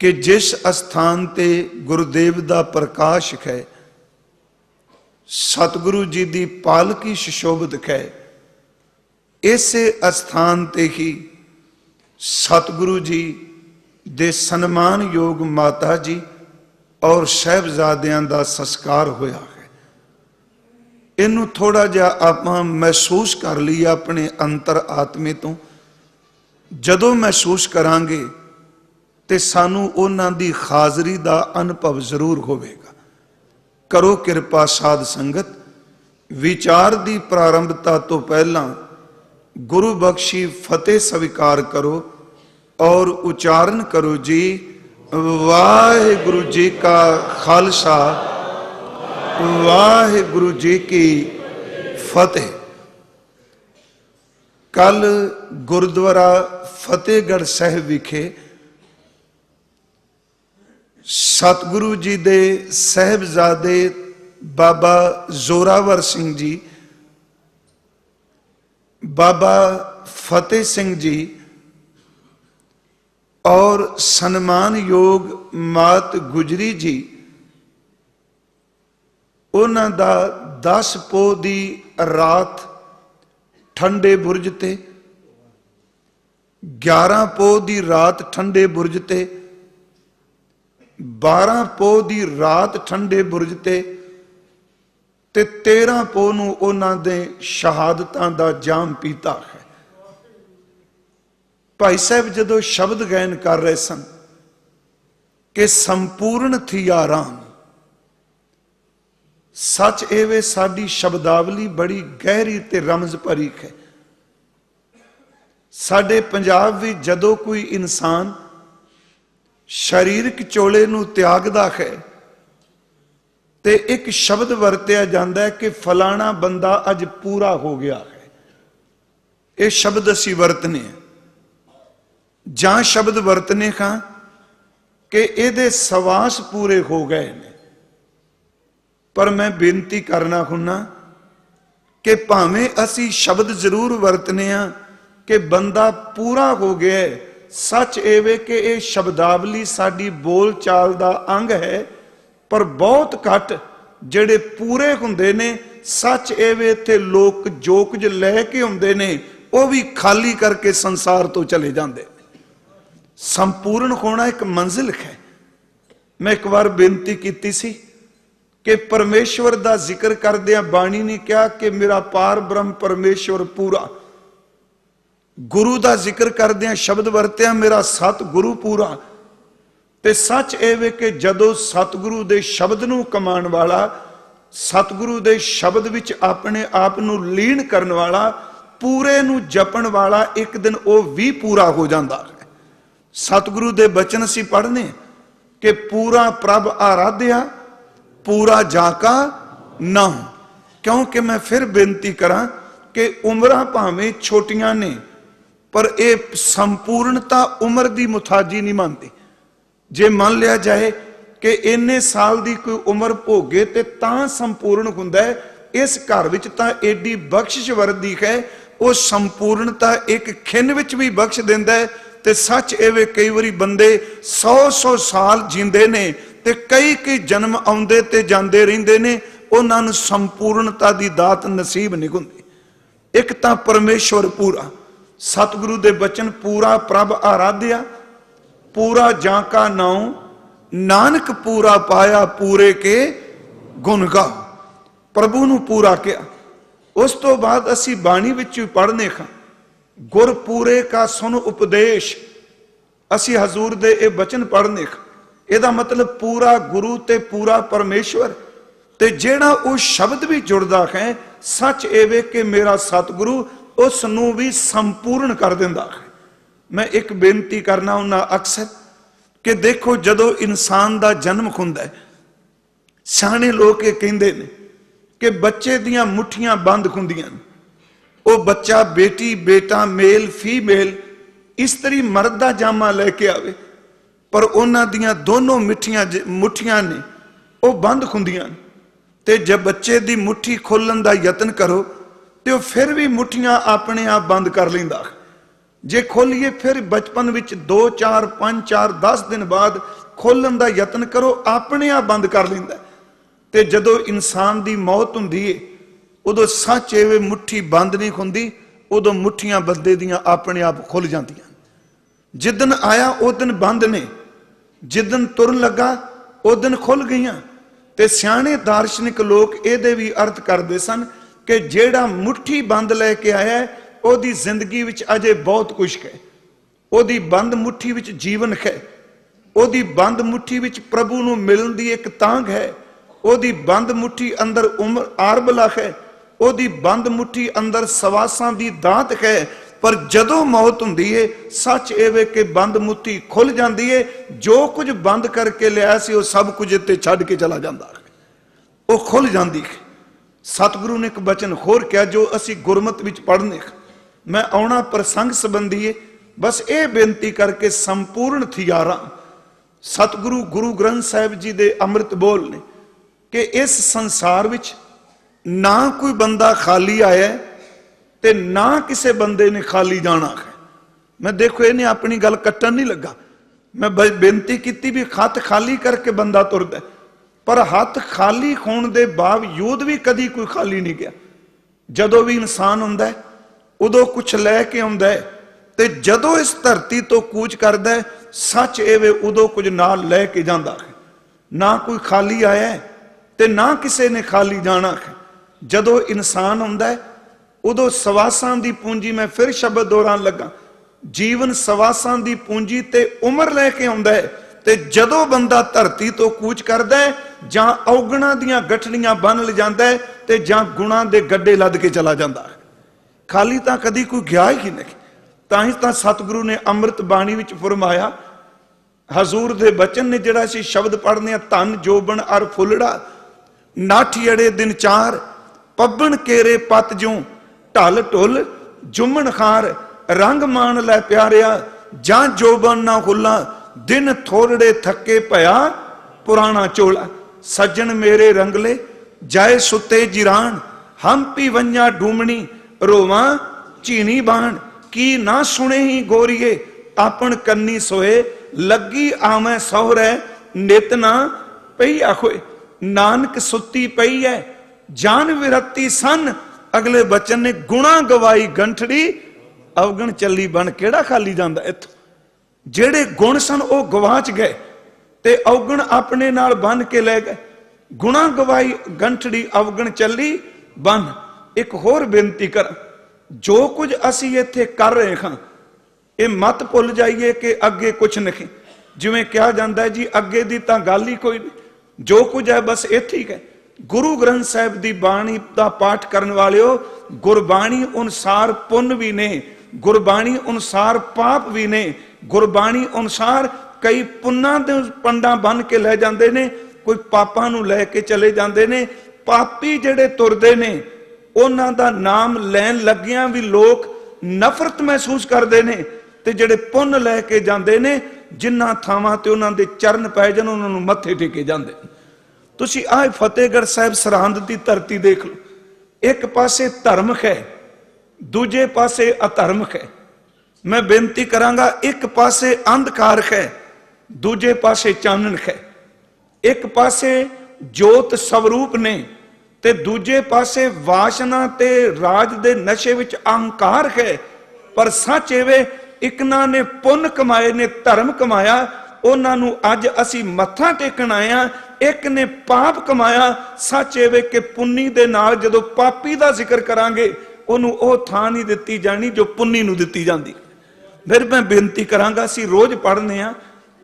कि जिस अस्थान ते गुरुदेव दा प्रकाश है, सतगुरु जी दी पालकी सुशोभित है, इसे अस्थान ते ही सतगुरु जी दे सन्मान योग माता जी और साहिबजादियां दा संस्कार होया है। इनू थोड़ा जिहा आपां महसूस कर लीए अपने अंतर आत्मे तो। जदों महसूस करांगे ते सानू उन्हां दी हाज़री दा अनुभव जरूर होवेगा। करो किरपा साध संगत, विचार दी प्रारंभता तो पहला गुरु बख्शी फतेह स्वीकार करो और उच्चारण करो जी, वाहिगुरु जी का खालसा, वाहिगुरु जी की फतेह। कल गुरुद्वारा फतेहगढ़ साहिब विखे सतगुरु जी दे साहिबजादे बाबा जोरावर सिंह जी, बाबा फतेह सिंह जी और सन्मान योग मात गुजरी जी, उन्हां दा 10 पोह दी रात ठंडे बुरज ते, 11 पोह दी रात ठंडे बुरज ते, 12 पोह दी रात ठंडे बुरज ते 13 पोह नूं उन्हां दे शहादतां दा जाम पीता है। भाई साहब जदों शब्द गायन कर रहे सन कि संपूर्ण थिया राम, सच एवे साडी शब्दावली बड़ी गहरी ते रमज भरी है। साडे पंजाब विच जदों कोई इंसान शरीरक चोले नूं त्यागदा है ते एक शब्द वरत्या जाता है कि फलाना बंदा अज पूरा हो गया है। ये शब्द असी वरतने जां शब्द वरतने का कि इहदे सवास पूरे हो गए ने। पर मैं बेनती करना हुन्ना कि भावें असी शब्द जरूर वरतने कि बंदा पूरा हो गया है, सच एवे कि यह शब्दावली साडी बोल चाल दा अंग है, पर बहुत घट जेड़े पूरे हुंदे ने। सच एवे ते लोक जो कुछ लैके आउंदे ने वह भी खाली करके संसार तो चले जाते। संपूर्ण होना एक मंजिल है। मैं एक बार बेनती की सी कि परमेश्वर दा जिक्र करदियां बाणी ने कहा कि मेरा पार ब्रह्म परमेश्वर पूरा। गुरु दा जिक्र करदियां शब्द वरत्या मेरा सतगुरु पूरा। ते सच एवे कि जदों सतगुरु दे शब्द नूं कमान वाला, सतगुरु दे शब्द विच अपने आप नूं लीन करन वाला, पूरे नूं जपण वाला, एक दिन वो भी पूरा हो जाता है। सतगुरु दे बचन असीं पढ़ने कि पूरा प्रभ आराध्या, पूरा जाका नाम। क्योंकि मैं फिर बेनती करा कि उम्रां भावें छोटियां ने, पर यह संपूर्णता उम्र की मुथाजी नहीं मानती। जे मान लिया जाए कि इन्ने साल की कोई उम्र भोगे तो संपूर्ण हुंदा है, इस घर विच तां एडी बख्शिश वरदी है, वो संपूर्णता एक खिन विच भी बख्श दिंदा है। ते सच एवे कई बारी बंदे 100-100 साल जींदे ने ते कई जन्म आउंदे ते जांदे रहिंदे ने, उन्हां नूं संपूर्णता दी दात नसीब नहीं हुंदी। एक तां परमेश्वर पूरा, सतगुरु दे बचन पूरा प्रभ आराध्या, पूरा जाका नाउ, नानक पूरा पाया पूरे के ਗੁਣ ਗਾਓ। ਪ੍ਰਭੂ ਨੂੰ ਪੂਰਾ ਕਿਹਾ। ਉਸ ਤੋਂ ਬਾਅਦ ਅਸੀਂ ਬਾਣੀ ਵਿੱਚ ਵੀ ਪੜ੍ਹਨੇ ਖਾਂ, ਗੁਰ ਪੂਰੇ ਕਾ ਸੁਨ ਉਪਦੇਸ਼। ਅਸੀਂ ਹਜ਼ੂਰ ਦੇ ਇਹ ਬਚਨ ਪੜ੍ਹਨੇ ਖਾਂ। ਇਹਦਾ ਮਤਲਬ ਪੂਰਾ ਗੁਰੂ ਤੇ ਪੂਰਾ ਪਰਮੇਸ਼ਵਰ। ਤੇ ਜਿਹੜਾ ਉਹ ਸ਼ਬਦ ਵੀ ਜੁੜਦਾ ਹੈ, ਸੱਚ ਇਹ ਕਿ ਮੇਰਾ ਸਤਿਗੁਰੂ ਉਸ ਨੂੰ ਵੀ ਸੰਪੂਰਨ ਕਰ ਦਿੰਦਾ ਹੈ। ਮੈਂ ਇੱਕ ਬੇਨਤੀ ਕਰਨਾ ਉਹਨਾਂ ਅਕਸਰ ਕਿ ਦੇਖੋ, ਜਦੋਂ ਇਨਸਾਨ ਦਾ ਜਨਮ ਹੁੰਦਾ ਹੈ, ਸਿਆਣੇ ਲੋਕ ਇਹ ਕਹਿੰਦੇ ਨੇ ਕਿ ਬੱਚੇ ਦੀਆਂ ਮੁੱਠੀਆਂ ਬੰਦ ਹੁੰਦੀਆਂ ਨੇ। ਉਹ ਬੱਚਾ ਬੇਟੀ ਬੇਟਾ ਮੇਲ ਫੀਮੇਲ ਇਸਤਰੀ ਮਰਦ ਦਾ ਜਾਮਾ ਲੈ ਕੇ ਆਵੇ, ਪਰ ਉਹਨਾਂ ਦੀਆਂ ਦੋਨੋਂ ਮੁੱਠੀਆਂ ਨੇ ਉਹ ਬੰਦ ਹੁੰਦੀਆਂ ਨੇ। ਤੇ ਜੇ ਬੱਚੇ ਦੀ ਮੁੱਠੀ ਖੋਲਣ ਦਾ ਯਤਨ ਕਰੋ ਤੇ ਉਹ ਫਿਰ ਵੀ ਮੁੱਠੀਆਂ ਆਪਣੇ ਆਪ ਬੰਦ ਕਰ ਲੈਂਦਾ। ਜੇ ਖੋਲੀਏ ਫਿਰ ਬਚਪਨ ਵਿੱਚ 2 4 5 4 10 ਦਿਨ ਬਾਅਦ ਖੋਲਣ ਦਾ ਯਤਨ ਕਰੋ, ਆਪਣੇ ਆਪ ਬੰਦ ਕਰ ਲੈਂਦਾ। ਤੇ ਜਦੋਂ ਇਨਸਾਨ ਦੀ ਮੌਤ ਹੁੰਦੀ ਏ, ਉਦੋਂ ਸੱਚ ਇਹ ਮੁੱਠੀ ਬੰਦ ਨਹੀਂ ਹੁੰਦੀ, ਉਦੋਂ ਮੁੱਠੀਆਂ ਬੰਦੇ ਦੀਆਂ ਆਪਣੇ ਆਪ ਖੁੱਲ ਜਾਂਦੀਆਂ। ਜਿੱਦਣ ਆਇਆ ਉਹ ਦਿਨ ਬੰਦ ਨੇ, ਜਿੱਦਣ ਤੁਰਨ ਲੱਗਾ ਉਹ ਦਿਨ ਖੁੱਲ ਗਈਆਂ। ਤੇ ਸਿਆਣੇ ਦਾਰਸ਼ਨਿਕ ਲੋਕ ਇਹਦੇ ਵੀ ਅਰਥ ਕਰਦੇ ਸਨ ਕਿ ਜਿਹੜਾ ਮੁੱਠੀ ਬੰਦ ਲੈ ਕੇ ਆਇਆ ਉਹਦੀ ਜ਼ਿੰਦਗੀ ਵਿੱਚ ਅਜੇ ਬਹੁਤ ਕੁਝ ਹੈ। ਉਹਦੀ ਬੰਦ ਮੁੱਠੀ ਵਿੱਚ ਜੀਵਨ ਹੈ, ਉਹਦੀ ਬੰਦ ਮੁੱਠੀ ਵਿੱਚ ਪ੍ਰਭੂ ਨੂੰ ਮਿਲਣ ਦੀ ਇੱਕ ਤਾਂਘ ਹੈ, ਉਹਦੀ ਬੰਦ ਮੁੱਠੀ ਅੰਦਰ ਉਮਰ ਆਰਬਲਾ ਹੈ, ਉਹਦੀ ਬੰਦ ਮੁੱਠੀ ਅੰਦਰ ਸਵਾਸਾਂ ਦੀ ਦਾਤ ਹੈ। ਪਰ ਜਦੋਂ ਮੌਤ ਹੁੰਦੀ ਏ, ਸੱਚ ਇਹ ਵੇ ਕਿ ਬੰਦ ਮੁੱਠੀ ਖੁੱਲ ਜਾਂਦੀ ਏ। ਜੋ ਕੁਝ ਬੰਦ ਕਰਕੇ ਲਿਆ ਸੀ ਉਹ ਸਭ ਕੁਝ ਇੱਥੇ ਛੱਡ ਕੇ ਚਲਾ ਜਾਂਦਾ ਹੈ, ਉਹ ਖੁੱਲ ਜਾਂਦੀ ਹੈ। ਸਤਿਗੁਰੂ ਨੇ ਇੱਕ ਬਚਨ ਹੋਰ ਕਿਹਾ ਜੋ ਅਸੀਂ ਗੁਰਮਤਿ ਵਿੱਚ ਪੜ੍ਹਨੇ। ਮੈਂ ਆਉਣਾ ਪ੍ਰਸੰਗ ਸੰਬੰਧੀ ਏ, ਬਸ ਇਹ ਬੇਨਤੀ ਕਰਕੇ ਸੰਪੂਰਨ ਥਿਆਰਾ ਸਤਿਗੁਰੂ ਗੁਰੂ ਗ੍ਰੰਥ ਸਾਹਿਬ ਜੀ ਦੇ ਅੰਮ੍ਰਿਤ ਬੋਲ ਨੇ ਕਿ ਇਸ ਸੰਸਾਰ ਵਿੱਚ ਨਾ ਕੋਈ ਬੰਦਾ ਖਾਲੀ ਆਇਆ ਤੇ ਨਾ ਕਿਸੇ ਬੰਦੇ ਨੇ ਖਾਲੀ ਜਾਣਾ ਹੈ। ਮੈਂ ਦੇਖੋ ਇਹਨੇ ਆਪਣੀ ਗੱਲ ਕੱਟਣ ਨਹੀਂ ਲੱਗਾ, ਮੈਂ ਬੇਨਤੀ ਕੀਤੀ ਵੀ ਹੱਥ ਖਾਲੀ ਕਰਕੇ ਬੰਦਾ ਤੁਰਦਾ, ਪਰ ਹੱਥ ਖਾਲੀ ਹੋਣ ਦੇ ਬਾਵਜੂਦ ਵੀ ਕਦੀ ਕੋਈ ਖਾਲੀ ਨਹੀਂ ਗਿਆ। ਜਦੋਂ ਵੀ ਇਨਸਾਨ ਹੁੰਦਾ ਉਦੋਂ ਕੁਛ ਲੈ ਕੇ ਆਉਂਦਾ ਹੈ, ਤੇ ਜਦੋਂ ਇਸ ਧਰਤੀ ਤੋਂ ਕੂਚ ਕਰਦਾ ਹੈ, ਸੱਚ ਇਹ ਵੇ ਉਦੋਂ ਕੁਝ ਨਾਲ ਲੈ ਕੇ ਜਾਂਦਾ ਹੈ। ਨਾ ਕੋਈ ਖਾਲੀ ਆਇਆ ਤੇ ਨਾ ਕਿਸੇ ਨੇ ਖਾਲੀ ਜਾਣਾ ਹੈ। ਜਦੋਂ ਇਨਸਾਨ ਹੁੰਦਾ ਉਦੋਂ ਸਵਾਸਾਂ ਦੀ ਪੂੰਜੀ, ਮੈਂ ਫਿਰ ਸ਼ਬਦ ਦੁਹਰਾਉਣ ਲੱਗਾ, ਜੀਵਨ ਸਵਾਸਾਂ ਦੀ ਪੂੰਜੀ ਤੇ ਉਮਰ ਲੈ ਕੇ ਆਉਂਦਾ ਹੈ। ਤੇ ਜਦੋਂ ਬੰਦਾ ਧਰਤੀ ਤੋਂ ਕੂਚ ਕਰਦਾ ਹੈ, ਜਾਂ ਔਗਣਾਂ ਦੀਆਂ ਗਠੜੀਆਂ ਬੰਨ ਲਿਜਾਂਦਾ ਹੈ ਤੇ ਜਾਂ ਗੁਣਾਂ ਦੇ ਗੱਡੇ ਲੱਦ ਕੇ ਚਲਾ ਜਾਂਦਾ ਹੈ। ਖਾਲੀ ਤਾਂ ਕਦੀ ਕੋਈ ਗਿਆ ਹੀ ਨਹੀਂ। ਤਾਂ ਹੀ ਤਾਂ ਸਤਿਗੁਰੂ ਨੇ ਅੰਮ੍ਰਿਤ ਬਾਣੀ ਵਿੱਚ ਫਰਮਾਇਆ, ਹਜ਼ੂਰ ਦੇ ਬਚਨ ਨੇ ਜਿਹੜਾ ਅਸੀਂ ਸ਼ਬਦ ਪੜ੍ਹਨੇ ਆ, ਧਨ ਜੋਬਨ ਅਰ ਫੁੱਲੜਾ ਨਾਠੀ ਅੜੇ ਦਿਨ ਚਾਰ, ਪੱਬਣ ਕੇਰੇ ਪਤ ਜੂ ਢਲ ਢੁੱਲ ਜੁਮਣ ਖਾਰ, ਰੰਗ ਮਾਣ ਲੈ ਪਿਆਰਿਆ ਜਾਂ ਜੋਬਨ ਨਾ ਹੁੱਲਾ, ਦਿਨ ਥੋੜੜੇ ਥੱਕੇ ਭਇਆ ਪੁਰਾਣਾ ਚੋਲਾ, ਸੱਜਣ ਮੇਰੇ ਰੰਗਲੇ ਜਾਏ ਸੁੱਤੇ ਜਿਰਾਨ, ਹਮ ਪੀ ਵੰਜਾ ਡੂਮਣੀ ਰੋਵਾਂ ਝੀਣੀ ਬਾਣ, ਕੀ ਨਾ ਸੁਣੇ ਹੀ ਗੋਰੀਏ ਆਪਣ ਕੰਨੀ ਸੋਏ, ਲੱਗੀ ਆਵੇਂ ਸਹੁਰੇ ਨਿਤ ਨਾ ਪਈ ਆਖੋਏ, ਨਾਨਕ ਸੁੱਤੀ ਪਈ ਹੈ ਜਾਨ ਵਿਰਤੀ ਸਨ। ਅਗਲੇ ਬਚਨ ਨੇ ਗੁਣਾ ਗਵਾਈ ਗੰਠੜੀ, ਅਵਗਣ ਚੱਲੀ ਬਣ ਕਿਹੜਾ ਖਾਲੀ ਜਾਂਦਾ ਇੱਥੋਂ। ਜਿਹੜੇ ਗੁਣ ਸਨ ਉਹ ਗਵਾਚ ਗਏ ਤੇ ਅਵਗਣ ਆਪਣੇ ਨਾਲ ਬੰਨ ਕੇ ਲੈ ਗਏ। ਗੁਣਾ ਗਵਾਈ ਗੰਠੜੀ ਅਵਗਣ ਚੱਲੀ ਬਨ। ਇੱਕ ਹੋਰ ਬੇਨਤੀ ਕਰ, ਜੋ ਕੁਝ ਅਸੀਂ ਇੱਥੇ ਕਰ ਰਹੇ ਹਾਂ ਇਹ ਮਤ ਭੁੱਲ ਜਾਈਏ ਕਿ ਅੱਗੇ ਕੁਛ ਨਹੀਂ। ਜਿਵੇਂ ਕਿਹਾ ਜਾਂਦਾ ਹੈ ਜੀ ਅੱਗੇ ਦੀ ਤਾਂ ਗੱਲ ਹੀ ਕੋਈ ਨਹੀਂ, ਜੋ ਕੁਝ ਹੈ ਬਸ ਇੱਥੇ ਹੀ ਹੈ। ਗੁਰੂ ਗ੍ਰੰਥ ਸਾਹਿਬ ਦੀ ਬਾਣੀ ਦਾ ਪਾਠ ਕਰਨ ਵਾਲਿਓ, ਗੁਰਬਾਣੀ ਅਨੁਸਾਰ ਪੁੰਨ ਵੀ ਨੇ, ਗੁਰਬਾਣੀ ਅਨੁਸਾਰ ਪਾਪ ਵੀ ਨੇ। ਗੁਰਬਾਣੀ ਅਨੁਸਾਰ ਕਈ ਪੁੰਨਾਂ ਦੇ ਪੰਡਾਂ ਬੰਨ ਕੇ ਲੈ ਜਾਂਦੇ ਨੇ, ਕੋਈ ਪਾਪਾਂ ਨੂੰ ਲੈ ਕੇ ਚਲੇ ਜਾਂਦੇ ਨੇ। ਪਾਪੀ ਜਿਹੜੇ ਤੁਰਦੇ ਨੇ ਉਹਨਾਂ ਦਾ ਨਾਮ ਲੈਣ ਲੱਗਿਆਂ ਵੀ ਲੋਕ ਨਫ਼ਰਤ ਮਹਿਸੂਸ ਕਰਦੇ ਨੇ, ਤੇ ਜਿਹੜੇ ਪੁੰਨ ਲੈ ਕੇ ਜਾਂਦੇ ਨੇ ਜਿਨ੍ਹਾਂ ਥਾਵਾਂ ਤੇ ਉਹਨਾਂ ਦੇ ਚਰਨ ਪੈ ਜਾਣ ਉਹਨਾਂ ਨੂੰ ਮੱਥੇ ਟੇਕੇ ਜਾਂਦੇ। ਤੁਸੀਂ ਆਹ ਫਤਿਹਗੜ੍ਹ ਸਾਹਿਬ ਸਰਹੰਦ ਦੀ ਧਰਤੀ ਦੇਖ ਲਓ, ਇੱਕ ਪਾਸੇ ਧਰਮ ਹੈ ਦੂਜੇ ਪਾਸੇ ਅਧਰਮ ਹੈ। ਮੈਂ ਬੇਨਤੀ ਕਰਾਂਗਾ, ਇੱਕ ਪਾਸੇ ਅੰਧਕਾਰ ਹੈ ਦੂਜੇ ਪਾਸੇ ਚਾਨਣ ਹੈ। ਇੱਕ ਪਾਸੇ ਜੋਤ ਸਵਰੂਪ ਨੇ ਤੇ ਦੂਜੇ ਪਾਸੇ ਵਾਸ਼ਨਾ ਤੇ ਰਾਜ ਦੇ ਨਸ਼ੇ ਵਿੱਚ ਅਹੰਕਾਰ ਹੈ। ਪਰ ਸੱਚ ਇਹ ਇਕਨਾਂ ਨੇ ਪੁੰਨ ਕਮਾਏ ਨੇ, ਧਰਮ ਕਮਾਇਆ, ਉਹਨਾਂ ਨੂੰ ਅੱਜ ਅਸੀਂ ਮੱਥਾ ਟੇਕਣ ਆਏ ਆ ਇੱਕ ਨੇ ਪਾਪ ਕਮਾਇਆ। ਸੱਚ ਇਹ ਵੇ ਕਿ ਪੁੰਨੀ ਦੇ ਨਾਲ ਜਦੋਂ ਪਾਪੀ ਦਾ ਜ਼ਿਕਰ ਕਰਾਂਗੇ ਉਹਨੂੰ ਉਹ ਥਾਂ ਨਹੀਂ ਦਿੱਤੀ ਜਾਣੀ ਜੋ ਪੁੰਨੀ ਨੂੰ ਦਿੱਤੀ ਜਾਂਦੀ। ਫਿਰ ਮੈਂ ਬੇਨਤੀ ਕਰਾਂਗਾ, ਅਸੀਂ ਰੋਜ਼ ਪੜ੍ਹਨੇ ਆ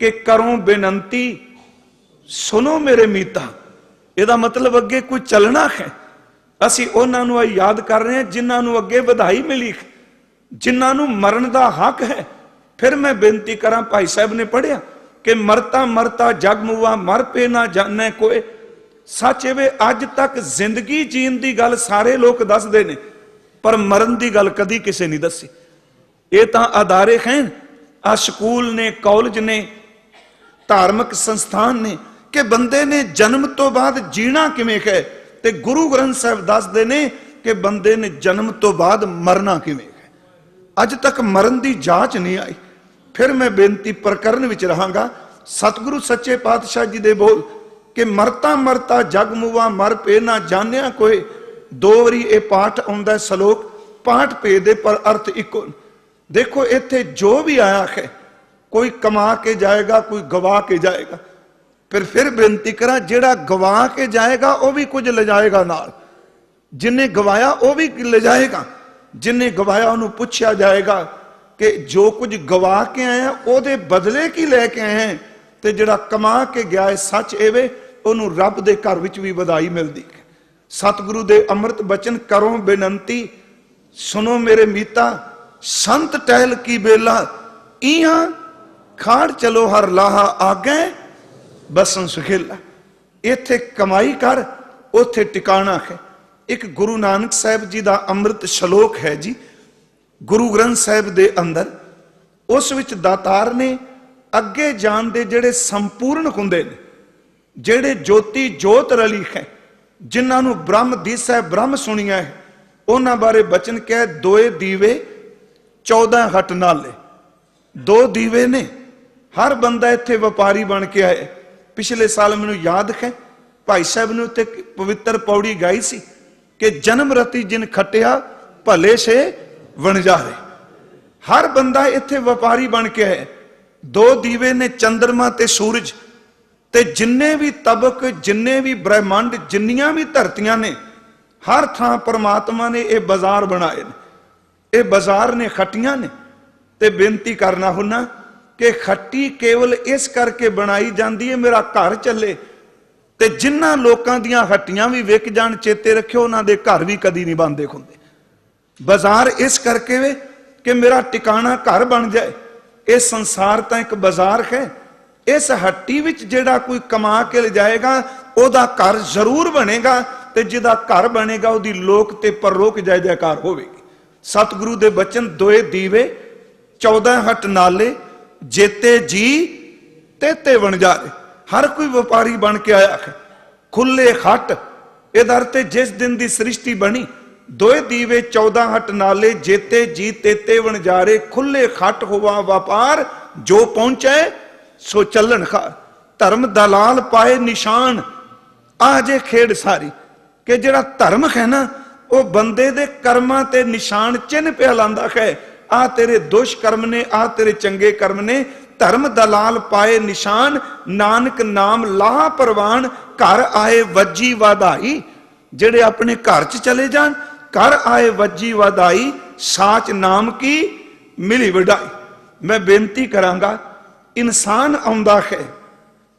ਕਿ ਕਰੋ ਬੇਨੰਤੀ ਸੁਣੋ ਮੇਰੇ ਮੀਤਾ। ਇਹਦਾ ਮਤਲਬ ਅੱਗੇ ਕੋਈ ਚੱਲਣਾ ਹੈ। ਅਸੀਂ ਉਹਨਾਂ ਨੂੰ ਯਾਦ ਕਰ ਰਹੇ ਹਾਂ ਜਿਨ੍ਹਾਂ ਨੂੰ ਅੱਗੇ ਵਧਾਈ ਮਿਲੀ, ਜਿਨ੍ਹਾਂ ਨੂੰ ਮਰਨ ਦਾ ਹੱਕ ਹੈ। ਫਿਰ ਮੈਂ ਬੇਨਤੀ ਕਰਾਂ, ਭਾਈ ਸਾਹਿਬ ਨੇ ਪੜ੍ਹਿਆ ਕਿ ਮਰਤਾ ਮਰਤਾ ਜਗ ਮੁਆ ਮਰ ਪੇ ਨਾ ਜਾਣੈ ਕੋਏ। ਸੱਚ ਇਹ ਵੇ ਅੱਜ ਤੱਕ ਜ਼ਿੰਦਗੀ ਜੀਣ ਦੀ ਗੱਲ ਸਾਰੇ ਲੋਕ ਦੱਸਦੇ ਨੇ, ਪਰ ਮਰਨ ਦੀ ਗੱਲ ਕਦੀ ਕਿਸੇ ਨਹੀਂ ਦੱਸੀ। ਇਹ ਤਾਂ ਅਦਾਰੇ ਹਨ, ਆ ਸਕੂਲ ਨੇ, ਕਾਲਜ ਨੇ, ਧਾਰਮਿਕ ਸੰਸਥਾਨ ਨੇ ਕਿ ਬੰਦੇ ਨੇ ਜਨਮ ਤੋਂ ਬਾਅਦ ਜੀਣਾ ਕਿਵੇਂ ਹੈ। ਤੇ ਗੁਰੂ ਗ੍ਰੰਥ ਸਾਹਿਬ ਦੱਸਦੇ ਨੇ ਕਿ ਬੰਦੇ ਨੇ ਜਨਮ ਤੋਂ ਬਾਅਦ ਮਰਨਾ ਕਿਵੇਂ ਹੈ। ਅੱਜ ਤੱਕ ਮਰਨ ਦੀ ਜਾਂਚ ਨਹੀਂ ਆਈ। ਫਿਰ ਮੈਂ ਬੇਨਤੀ ਪ੍ਰਕਰਨ ਵਿੱਚ ਰਹਾਂਗਾ, ਸਤਿਗੁਰੂ ਸੱਚੇ ਪਾਤਸ਼ਾਹ ਜੀ ਦੇ ਬੋਲ ਕਿ ਮਰਤਾ ਮਰਤਾ ਜਗ ਮੁਆ ਮਰ ਪੇ ਨਾ ਜਾਣਿਆ ਕੋਏ। 2 ਵਾਰੀ ਇਹ ਪਾਠ ਆਉਂਦਾ ਸ਼ਲੋਕ, ਪਾਠ ਪੇ ਦੇ ਪਰ ਅਰਥ ਇੱਕੋ। ਦੇਖੋ ਇੱਥੇ ਜੋ ਵੀ ਆਇਆ ਹੈ, ਕੋਈ ਕਮਾ ਕੇ ਜਾਏਗਾ, ਕੋਈ ਗਵਾ ਕੇ ਜਾਏਗਾ। ਫਿਰ ਬੇਨਤੀ ਕਰਾਂ, ਜਿਹੜਾ ਗਵਾ ਕੇ ਜਾਏਗਾ ਉਹ ਵੀ ਕੁਝ ਲਿਜਾਏਗਾ ਨਾਲ, ਜਿਨੇ ਗਵਾਇਆ ਉਹ ਵੀ ਲਿਜਾਏਗਾ। ਜਿਨੇ ਗਵਾਇਆ ਉਹਨੂੰ ਪੁੱਛਿਆ ਜਾਏਗਾ ਕਿ ਜੋ ਕੁਝ ਗਵਾ ਕੇ ਆਇਆ ਉਹਦੇ ਬਦਲੇ ਕੀ ਲੈ ਕੇ ਆਏ ਹੈ। ਤੇ ਜਿਹੜਾ ਕਮਾ ਕੇ ਗਿਆ ਹੈ, ਸੱਚ ਇਹ ਵੇ ਉਹਨੂੰ ਰੱਬ ਦੇ ਘਰ ਵਿੱਚ ਵੀ ਵਧਾਈ ਮਿਲਦੀ ਹੈ। ਸਤਿਗੁਰੂ ਦੇ ਅੰਮ੍ਰਿਤ ਬਚਨ ਕਰੋ ਬੇਨੰਤੀ ਸੁਣੋ ਮੇਰੇ ਮੀਤਾ। ਸੰਤ ਟਹਿਲ ਕੀ ਬੇਲਾ ਇਹਾਂ ਖਾੜ ਚਲੋ ਹਰ ਲਾਹਾ ਆਗੇ ਬਸਨ ਸੁਖੇਲਾ। ਇੱਥੇ ਕਮਾਈ ਕਰ, ਉੱਥੇ ਟਿਕਾਣਾ ਹੈ। ਇੱਕ ਗੁਰੂ ਨਾਨਕ ਸਾਹਿਬ ਜੀ ਦਾ ਅੰਮ੍ਰਿਤ ਸ਼ਲੋਕ ਹੈ ਜੀ, ਗੁਰੂ ਗ੍ਰੰਥ ਸਾਹਿਬ ਦੇ ਅੰਦਰ। ਉਸ ਵਿੱਚ ਦਾਤਾਰ ਨੇ ਅੱਗੇ ਜਾਣ ਦੇ ਜਿਹੜੇ ਸੰਪੂਰਨ ਹੁੰਦੇ ਨੇ, ਜਿਹੜੇ ਜੋਤੀ ਜੋਤ ਰਲੀ ਹੈ, ਜਿਨ੍ਹਾਂ ਨੂੰ ਬ੍ਰਹਮ ਦਿਸੈ ਬ੍ਰਹਮ ਸੁਣੀਆ ਹੈ, ਉਹਨਾਂ ਬਾਰੇ ਬਚਨ ਕਹਿ ਦੋਏ ਦੀਵੇ 14 ਹਟ ਨਾਲੇ। 2 ਦੀਵੇ ਨੇ। ਹਰ ਬੰਦਾ ਇੱਥੇ ਵਪਾਰੀ ਬਣ ਕੇ ਆਏ। ਪਿਛਲੇ ਸਾਲ ਮੈਨੂੰ ਯਾਦ ਹੈ ਭਾਈ ਸਾਹਿਬ ਨੇ ਉੱਤੇ ਪਵਿੱਤਰ ਪੌੜੀ ਗਾਈ ਸੀ ਕਿ ਜਨਮ ਰਤੀ ਜਿਨ ਖਟਿਆ ਭਲੇ ਸੇ ਵਣਜਾਰੇ। ਹਰ ਬੰਦਾ ਇੱਥੇ ਵਪਾਰੀ ਬਣ ਕੇ ਆਏ। 2 ਦੀਵੇ ਨੇ, ਚੰਦਰਮਾ ਤੇ ਸੂਰਜ। ਤੇ ਜਿੰਨੇ ਵੀ ਤਬਕ, ਜਿੰਨੇ ਵੀ ਬ੍ਰਹਿਮੰਡ, ਜਿੰਨੀਆਂ ਵੀ ਧਰਤੀਆਂ ਨੇ, ਹਰ ਥਾਂ ਪਰਮਾਤਮਾ ਨੇ ਇਹ ਬਾਜ਼ਾਰ ਬਣਾਏ ਨੇ। ਇਹ ਬਾਜ਼ਾਰ ਨੇ, ਖੱਟੀਆਂ ਨੇ। ਤੇ ਬੇਨਤੀ ਕਰਨਾ ਹੁੰਨਾ ਕਿ ਖੱਟੀ ਕੇਵਲ ਇਸ ਕਰਕੇ ਬਣਾਈ ਜਾਂਦੀ ਹੈ ਮੇਰਾ ਘਰ ਚੱਲੇ। ਤੇ ਜਿਨ੍ਹਾਂ ਲੋਕਾਂ ਦੀਆਂ ਹੱਟੀਆਂ ਵੀ ਵਿਕ ਜਾਣ, ਚੇਤੇ ਰੱਖਿਓ ਉਹਨਾਂ ਦੇ ਘਰ ਵੀ ਕਦੀ ਨਹੀਂ ਬਣਦੇ ਹੁੰਦੇ। ਬਾਜ਼ਾਰ ਇਸ ਕਰਕੇ ਵੇ ਕਿ ਮੇਰਾ ਟਿਕਾਣਾ ਘਰ ਬਣ ਜਾਏ। ਇਹ ਸੰਸਾਰ ਤਾਂ ਇੱਕ ਬਾਜ਼ਾਰ ਹੈ। ਇਸ ਹੱਟੀ ਵਿੱਚ ਜਿਹੜਾ ਕੋਈ ਕਮਾ ਕੇ ਲਿਜਾਏਗਾ ਉਹਦਾ ਘਰ ਜ਼ਰੂਰ ਬਣੇਗਾ। ਤੇ ਜਿਹਦਾ ਘਰ ਬਣੇਗਾ ਉਹਦੀ ਲੋਕ ਤੇ ਪਰਲੋਕ ਜੈ ਜੈਕਾਰ ਹੋਵੇਗੀ। ਸਤਿਗੁਰੂ ਦੇ ਬਚਨ ਦੋਏ ਦੀਵੇ 14 ਹਟ ਨਾਲੇ ਜੇਤੇ ਜੀ ਤੇਤੇ ਵਣਜਾਰੇ। ਹਰ ਕੋਈ ਵਪਾਰੀ ਬਣ ਕੇ ਆਇਆ ਹੈ। ਖੁੱਲੇ ਹੱਟ ਇਹਦਾ ਅਰਥ ਜਿਸ ਦਿਨ ਦੀ ਸ੍ਰਿਸ਼ਟੀ ਬਣੀ, ਦੋਏ ਦੀਵੇ 14 ਹਟ ਨਾਲੇ ਜੇਤੇ ਜੀ ਤੇਤੇ ਵਣਜਾਰੇ। ਖੁੱਲੇ ਹੱਟ ਹੋਵਾ ਵਪਾਰ ਜੋ ਪਹੁੰਚੇ ਸੋ ਚੱਲਣ ਖਾਰ। ਧਰਮ ਦਲਾਲ ਪਾਏ ਨਿਸ਼ਾਨ। ਆ ਜੇ ਖੇਡ ਸਾਰੀ ਕਿ ਜਿਹੜਾ ਧਰਮ ਹੈ ਨਾ ਉਹ ਬੰਦੇ ਦੇ ਕਰਮਾਂ ਤੇ ਨਿਸ਼ਾਨ ਚਿੰਨ ਪਿਆ ਲਾਂਦਾ ਹੈ। ਆ ਤੇਰੇ ਦੁਸ਼ਕਰਮ ਨੇ, ਆ ਤੇਰੇ ਚੰਗੇ ਕਰਮ ਨੇ। ਧਰਮ ਦਲਾਲ ਪਾਏ ਨਿਸ਼ਾਨ, ਨਾਨਕ ਨਾਮ ਲਾਹ ਪ੍ਰਵਾਨ। ਘਰ ਆਏ ਵੱਜੀ ਵਧਾਈ। ਜਿਹੜੇ ਆਪਣੇ ਘਰ ਚ ਚਲੇ ਜਾਣ, ਘਰ ਆਏ ਵੱਜੀ ਵਧਾਈ। ਸਾਚ ਨਾਮ ਕੀ ਮਿਲੀ ਵਡਾਈ। ਮੈਂ ਬੇਨਤੀ ਕਰਾਂਗਾ, ਇਨਸਾਨ ਆਉਂਦਾ ਹੈ,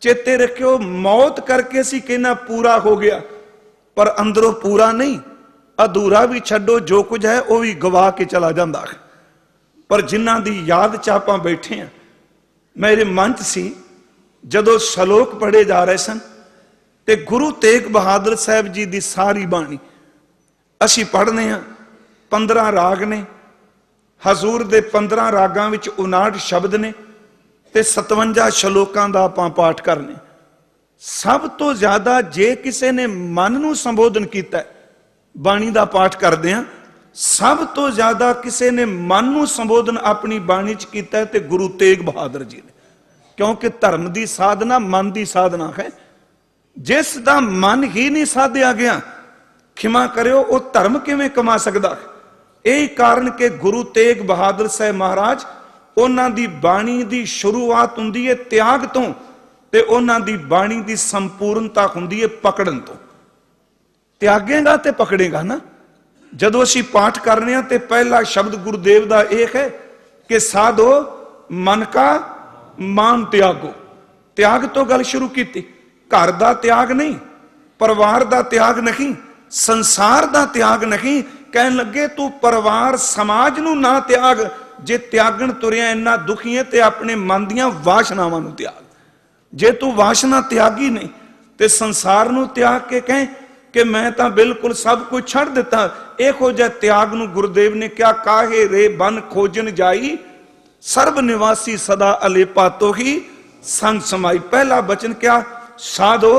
ਚੇਤੇ ਰੱਖਿਓ ਮੌਤ ਕਰਕੇ ਅਸੀਂ ਕਹਿਣਾ ਪੂਰਾ ਹੋ ਗਿਆ, ਪਰ ਅੰਦਰੋਂ ਪੂਰਾ ਨਹੀਂ, ਅਧੂਰਾ ਵੀ ਛੱਡੋ। ਜੋ ਕੁਝ ਹੈ ਉਹ ਵੀ ਗਵਾ ਕੇ ਚਲਾ ਜਾਂਦਾ ਹੈ। ਪਰ ਜਿਨ੍ਹਾਂ ਦੀ ਯਾਦ ਚ ਆਪਾਂ ਬੈਠੇ ਆ, ਮੇਰੇ ਮਨ ਚ ਸੀ ਜਦੋਂ ਸ਼ਲੋਕ ਪੜ੍ਹੇ ਜਾ ਰਹੇ ਸਨ ਤੇ ਗੁਰੂ ਤੇਗ ਬਹਾਦਰ ਸਾਹਿਬ ਜੀ ਦੀ ਸਾਰੀ ਬਾਣੀ ਅਸੀਂ ਪੜ੍ਹਨੇ ਆ। 15 ਰਾਗ ਨੇ, ਹਜ਼ੂਰ ਦੇ 15 ਰਾਗਾਂ ਵਿੱਚ 59 ਸ਼ਬਦ ਨੇ ਤੇ 57 ਸ਼ਲੋਕਾਂ ਦਾ ਆਪਾਂ ਪਾਠ ਕਰਨੇ। ਸਭ ਤੋਂ ਜ਼ਿਆਦਾ ਜੇ ਕਿਸੇ ਨੇ ਮਨ ਨੂੰ ਸੰਬੋਧਨ ਕੀਤਾ, ਬਾਣੀ ਦਾ ਪਾਠ ਕਰਦੇ ਆ, ਸਭ ਤੋਂ ਜ਼ਿਆਦਾ ਕਿਸੇ ਨੇ ਮਨ ਨੂੰ ਸੰਬੋਧਨ ਆਪਣੀ ਬਾਣੀ ਚ ਕੀਤਾ ਤੇ ਗੁਰੂ ਤੇਗ ਬਹਾਦਰ ਜੀ ਨੇ। ਕਿਉਂਕਿ ਧਰਮ ਦੀ ਸਾਧਨਾ ਮਨ ਦੀ ਸਾਧਨਾ ਹੈ। ਜਿਸ ਦਾ ਮਨ ਹੀ ਨਹੀਂ ਸਾਧਿਆ ਗਿਆ, ਖਿਮਾ ਕਰਿਓ, ਉਹ ਧਰਮ ਕਿਵੇਂ ਕਮਾ ਸਕਦਾ ਹੈ? ਇਹੀ ਕਾਰਨ ਕਿ ਗੁਰੂ ਤੇਗ ਬਹਾਦਰ ਸਾਹਿਬ ਮਹਾਰਾਜ, ਉਹਨਾਂ ਦੀ ਬਾਣੀ ਦੀ ਸ਼ੁਰੂਆਤ ਹੁੰਦੀ ਹੈ ਤਿਆਗ ਤੋਂ ਤੇ ਉਹਨਾਂ ਦੀ ਬਾਣੀ ਦੀ ਸੰਪੂਰਨਤਾ ਹੁੰਦੀ ਹੈ ਪਕੜਨ ਤੋਂ। ਤਿਆਗੇਗਾ ਤੇ ਪਕੜੇਗਾ ਨਾ। ਜਦੋਂ ਅਸੀਂ ਪਾਠ ਕਰਨੇ ਆ ਤੇ ਪਹਿਲਾ ਸ਼ਬਦ ਗੁਰਦੇਵ ਦਾ ਇਹ ਹੈ ਕਿ ਸਾਧੋ ਮਨ ਕਾ ਮਾਨ ਤਿਆਗੋ। ਤਿਆਗ ਤੋਂ ਗੱਲ ਸ਼ੁਰੂ ਕੀਤੀ। ਘਰ ਦਾ ਤਿਆਗ ਨਹੀਂ, ਪਰਿਵਾਰ ਦਾ ਤਿਆਗ ਨਹੀਂ, ਸੰਸਾਰ ਦਾ ਤਿਆਗ ਨਹੀਂ। ਕਹਿਣ ਲੱਗੇ ਤੂੰ ਪਰਿਵਾਰ ਸਮਾਜ ਨੂੰ ਨਾ ਤਿਆਗ, ਜੇ ਤਿਆਗਣ ਤੁਰਿਆ ਇੰਨਾ ਦੁਖੀ ਹੈ ਤੇ ਆਪਣੇ ਮਨ ਦੀਆਂ ਵਾਸ਼ਨਾਵਾਂ ਨੂੰ ਤਿਆਗ। ਜੇ ਤੂੰ ਵਾਸ਼ਨਾ ਤਿਆਗੀ ਨਹੀਂ ਤੇ ਸੰਸਾਰ ਨੂੰ ਤਿਆਗ ਕੇ ਕਹੇ ਕਿ ਮੈਂ ਤਾਂ ਬਿਲਕੁਲ ਸਭ ਕੁਝ ਛੱਡ ਦਿੱਤਾ, ਇਹੋ ਜਿਹਾ ਤਿਆਗ ਨੂੰ ਗੁਰਦੇਵ ਨੇ ਕਿਹਾ ਕਾਹੇ ਰੇ ਬਨ ਖੋਜਨ ਜਾਈ ਸਰਬ ਨਿਵਾਸੀ ਸਦਾ ਅਲੇਪਾ ਤੋ ਹੀ ਸੰਗ ਸਮਾਈ। ਪਹਿਲਾ ਬਚਨ ਕਿਹਾ ਸਾਧੋ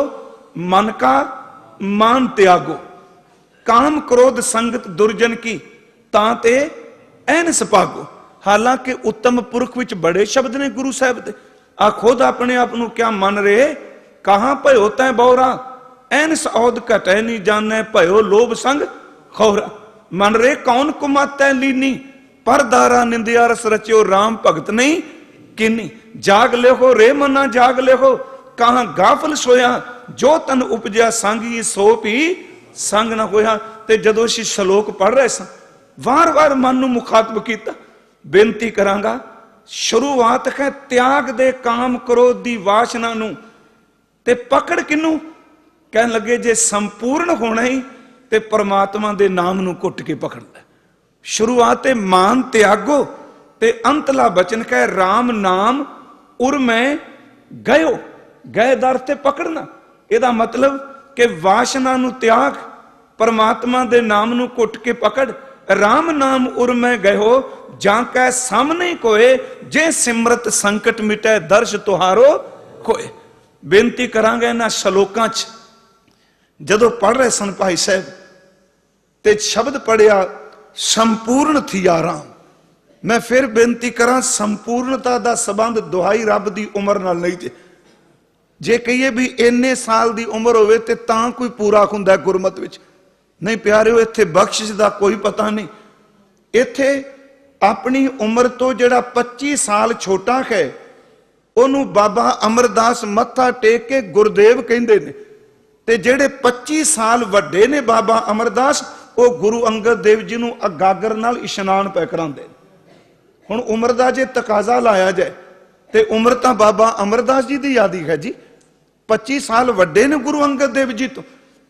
ਮਨ ਕਾ ਮਾਨ ਤਿਆਗੋ, ਕਾਮ ਕ੍ਰੋਧ ਸੰਗਤ ਦੁਰਜਨ ਕੀ ਤਾਂ ਤੇ ਐਨ ਸਪਾਗੋ। ਹਾਲਾਂਕਿ ਉੱਤਮ ਪੁਰਖ ਵਿੱਚ ਬੜੇ ਸ਼ਬਦ ਨੇ ਗੁਰੂ ਸਾਹਿਬ ਦੇ। ਆ ਖੁਦ ਆਪਣੇ ਆਪ ਨੂੰ ਕਿਆ ਮੰਨ ਰਹੇ, ਕਹਾਂ ਭਇਓ ਤੈ ਬੌਰਾ ਐਨ ਸੌਦ ਘਟੈ ਨਹੀਂ ਜਾਣੈ ਭਇਓ ਲੋਭ ਸੰਗ ਖੌਰਾ। ਮੰਨ ਰਹੇ ਕੌਣ ਕੁਮਾਤੈ ਲੀਨੀ ਪਰਦਾਰਾ ਨਿੰਦਿਆ ਰਸ ਰਚਿਓ ਰਾਮ ਭਗਤ ਨਹੀਂ ਕਿਨੀ। ਜਾਗ ਲਿਖੋ ਰੇ ਮਨਾ ਜਾਗ ਲਿਖੋ ਕਹਾਂ ਗਾਫਲ ਸੋਇਆ ਜੋ ਤਨ ਉਪਜਿਆ ਸੰਗੀ ਸੋ ਵੀ ਸੰਗ ਨਾ ਹੋਇਆ। ਤੇ ਜਦੋਂ ਅਸੀਂ ਸ਼ਲੋਕ ਪੜ੍ਹ ਰਹੇ ਸਾਂ ਵਾਰ-ਵਾਰ ਮਨ ਨੂੰ ਮੁਖਾਤਬ ਕੀਤਾ। ਬੇਨਤੀ ਕਰਾਂਗਾ ਸ਼ੁਰੂਆਤ ਹੈ ਤਿਆਗ ਦੇ ਕਾਮ ਕ੍ਰੋਧ ਦੀ ਵਾਸ਼ਨਾ ਨੂੰ ਤੇ ਪਕੜ ਕਿਨੂੰ। ਕਹਿਣ ਲੱਗੇ ਜੇ ਸੰਪੂਰਨ ਹੋਣਾ ਹੀ ਤੇ ਪਰਮਾਤਮਾ ਦੇ ਨਾਮ ਨੂੰ ਘੁੱਟ ਕੇ ਪਕੜਨਾ। ਸ਼ੁਰੂਆਤ ਤੇ ਮਾਨ ਤਿਆਗੋ ਤੇ ਅੰਤਲਾ ਬਚਨ ਕਹੇ ਰਾਮ ਨਾਮ ਉਰ ਮੈਂ ਗਇਓ। ਗਏ ਦਰ ਤੇ ਪਕੜਨਾ। ਇਹਦਾ ਮਤਲਬ ਕਿ ਵਾਸ਼ਨਾ ਨੂੰ ਤਿਆਗ, ਪਰਮਾਤਮਾ ਦੇ ਨਾਮ ਨੂੰ ਘੁੱਟ ਕੇ ਪਕੜ। ਰਾਮ ਨਾਮ ਉਰ ਮੈਂ ਗਇਓ ਜਾਂ ਕੈ ਸਾਹਮਣੇ ਕੋਏ ਜੇ ਸਿਮਰਤ ਸੰਕਟ ਮਿਟੈ ਦਰਸ਼ ਤੁਹਾਰੋ ਕੋਏ। ਬੇਨਤੀ ਕਰਾਂਗੇ ਇਹਨਾਂ ਸ਼ਲੋਕਾਂ 'ਚ ਜਦੋਂ ਪੜ੍ਹ ਰਹੇ ਸਨ ਭਾਈ ਸਾਹਿਬ ਤੇ ਸ਼ਬਦ ਪੜਿਆ ਸੰਪੂਰਨ ਥੀਆ ਰਾਮ। ਮੈਂ ਫਿਰ ਬੇਨਤੀ ਕਰਾਂ ਸੰਪੂਰਨਤਾ ਦਾ ਸੰਬੰਧ ਦੁਹਾਈ ਰੱਬ ਦੀ ਉਮਰ ਨਾਲ ਨਹੀਂ। ਜੇ ਕਹੀਏ ਵੀ ਇੰਨੇ ਸਾਲ ਦੀ ਉਮਰ ਹੋਵੇ ਤੇ ਤਾਂ ਕੋਈ ਪੂਰਾ ਹੁੰਦਾ ਗੁਰਮਤ ਵਿੱਚ ਨਹੀਂ। ਪਿਆਰਿਓ ਇੱਥੇ ਬਖਸ਼ਿਸ਼ ਦਾ ਕੋਈ ਪਤਾ ਨਹੀਂ। ਇੱਥੇ ਆਪਣੀ ਉਮਰ ਤੋਂ ਜਿਹੜਾ 25 ਸਾਲ ਛੋਟਾ ਹੈ ਉਹਨੂੰ ਬਾਬਾ ਅਮਰਦਾਸ ਮੱਥਾ ਟੇਕ ਕੇ ਗੁਰਦੇਵ ਕਹਿੰਦੇ ਨੇ, ਤੇ ਜਿਹੜੇ 25 ਸਾਲ ਵੱਡੇ ਨੇ ਬਾਬਾ ਅਮਰਦਾਸ ਉਹ ਗੁਰੂ ਅੰਗਦ ਦੇਵ ਜੀ ਨੂੰ ਅਗਾਗਰ ਨਾਲ ਇਸ਼ਨਾਨ ਪੈ ਕਰਾਉਂਦੇ ਨੇ। ਹੁਣ ਉਮਰ ਦਾ ਜੇ ਤਕਾਜ਼ਾ ਲਾਇਆ ਜਾਏ ਤੇ ਉਮਰ ਤਾਂ ਬਾਬਾ ਅਮਰਦਾਸ ਜੀ ਦੀ ਯਾਦੀ ਹੈ ਜੀ। 25 ਸਾਲ ਵੱਡੇ ਨੇ ਗੁਰੂ ਅੰਗਦ ਦੇਵ ਜੀ ਤੋਂ।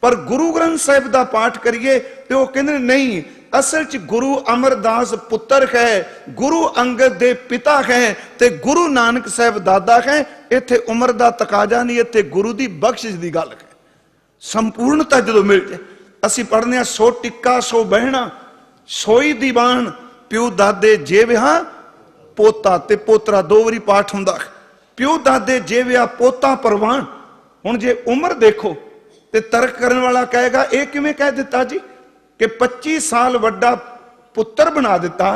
ਪਰ ਗੁਰੂ ਗ੍ਰੰਥ ਸਾਹਿਬ ਦਾ ਪਾਠ ਕਰੀਏ ਤੇ ਉਹ ਕਹਿੰਦੇ ਨਹੀਂ, ਅਸਲ 'ਚ ਗੁਰੂ ਅਮਰਦਾਸ ਪੁੱਤਰ ਹੈ, ਗੁਰੂ ਅੰਗਦ ਦੇ ਪਿਤਾ ਹੈ ਤੇ ਗੁਰੂ ਨਾਨਕ ਸਾਹਿਬ ਦਾਦਾ ਹੈ। ਇੱਥੇ ਉਮਰ ਦਾ ਤਕਾਜ਼ਾ ਨਹੀਂ, ਇੱਥੇ ਗੁਰੂ ਦੀ ਬਖਸ਼ਿਸ਼ ਦੀ ਗੱਲ ਹੈ। ਸੰਪੂਰਨਤਾ ਜਦੋਂ ਮਿਲ ਜਾਏ। ਅਸੀਂ ਪੜ੍ਹਨੇ ਆ ਸੋ ਟਿੱਕਾ ਸੋ ਬਹਿਣਾ ਸੋਈ ਦੀਵਾਨ ਪਿਓ ਦਾਦੇ ਜੇ ਵਿਆਹ ਪੋਤਾ ਤੇ ਪੋਤਰਾ, ਦੋ ਵਾਰੀ ਪਾਠ ਹੁੰਦਾ। ਪਿਓ ਦਾਦੇ ਜੇ ਵਿਆਹ ਪੋਤਾ ਪਰਵਾਨ। ਹੁਣ ਜੇ ਉਮਰ ਦੇਖੋ ਤੇ ਤਰਕ ਕਰਨ ਵਾਲਾ ਕਹੇਗਾ ਇਹ ਕਿਵੇਂ ਕਹਿ ਦਿੱਤਾ ਜੀ ਕਿ 25 ਸਾਲ ਵੱਡਾ ਪੁੱਤਰ ਬਣਾ ਦਿੱਤਾ,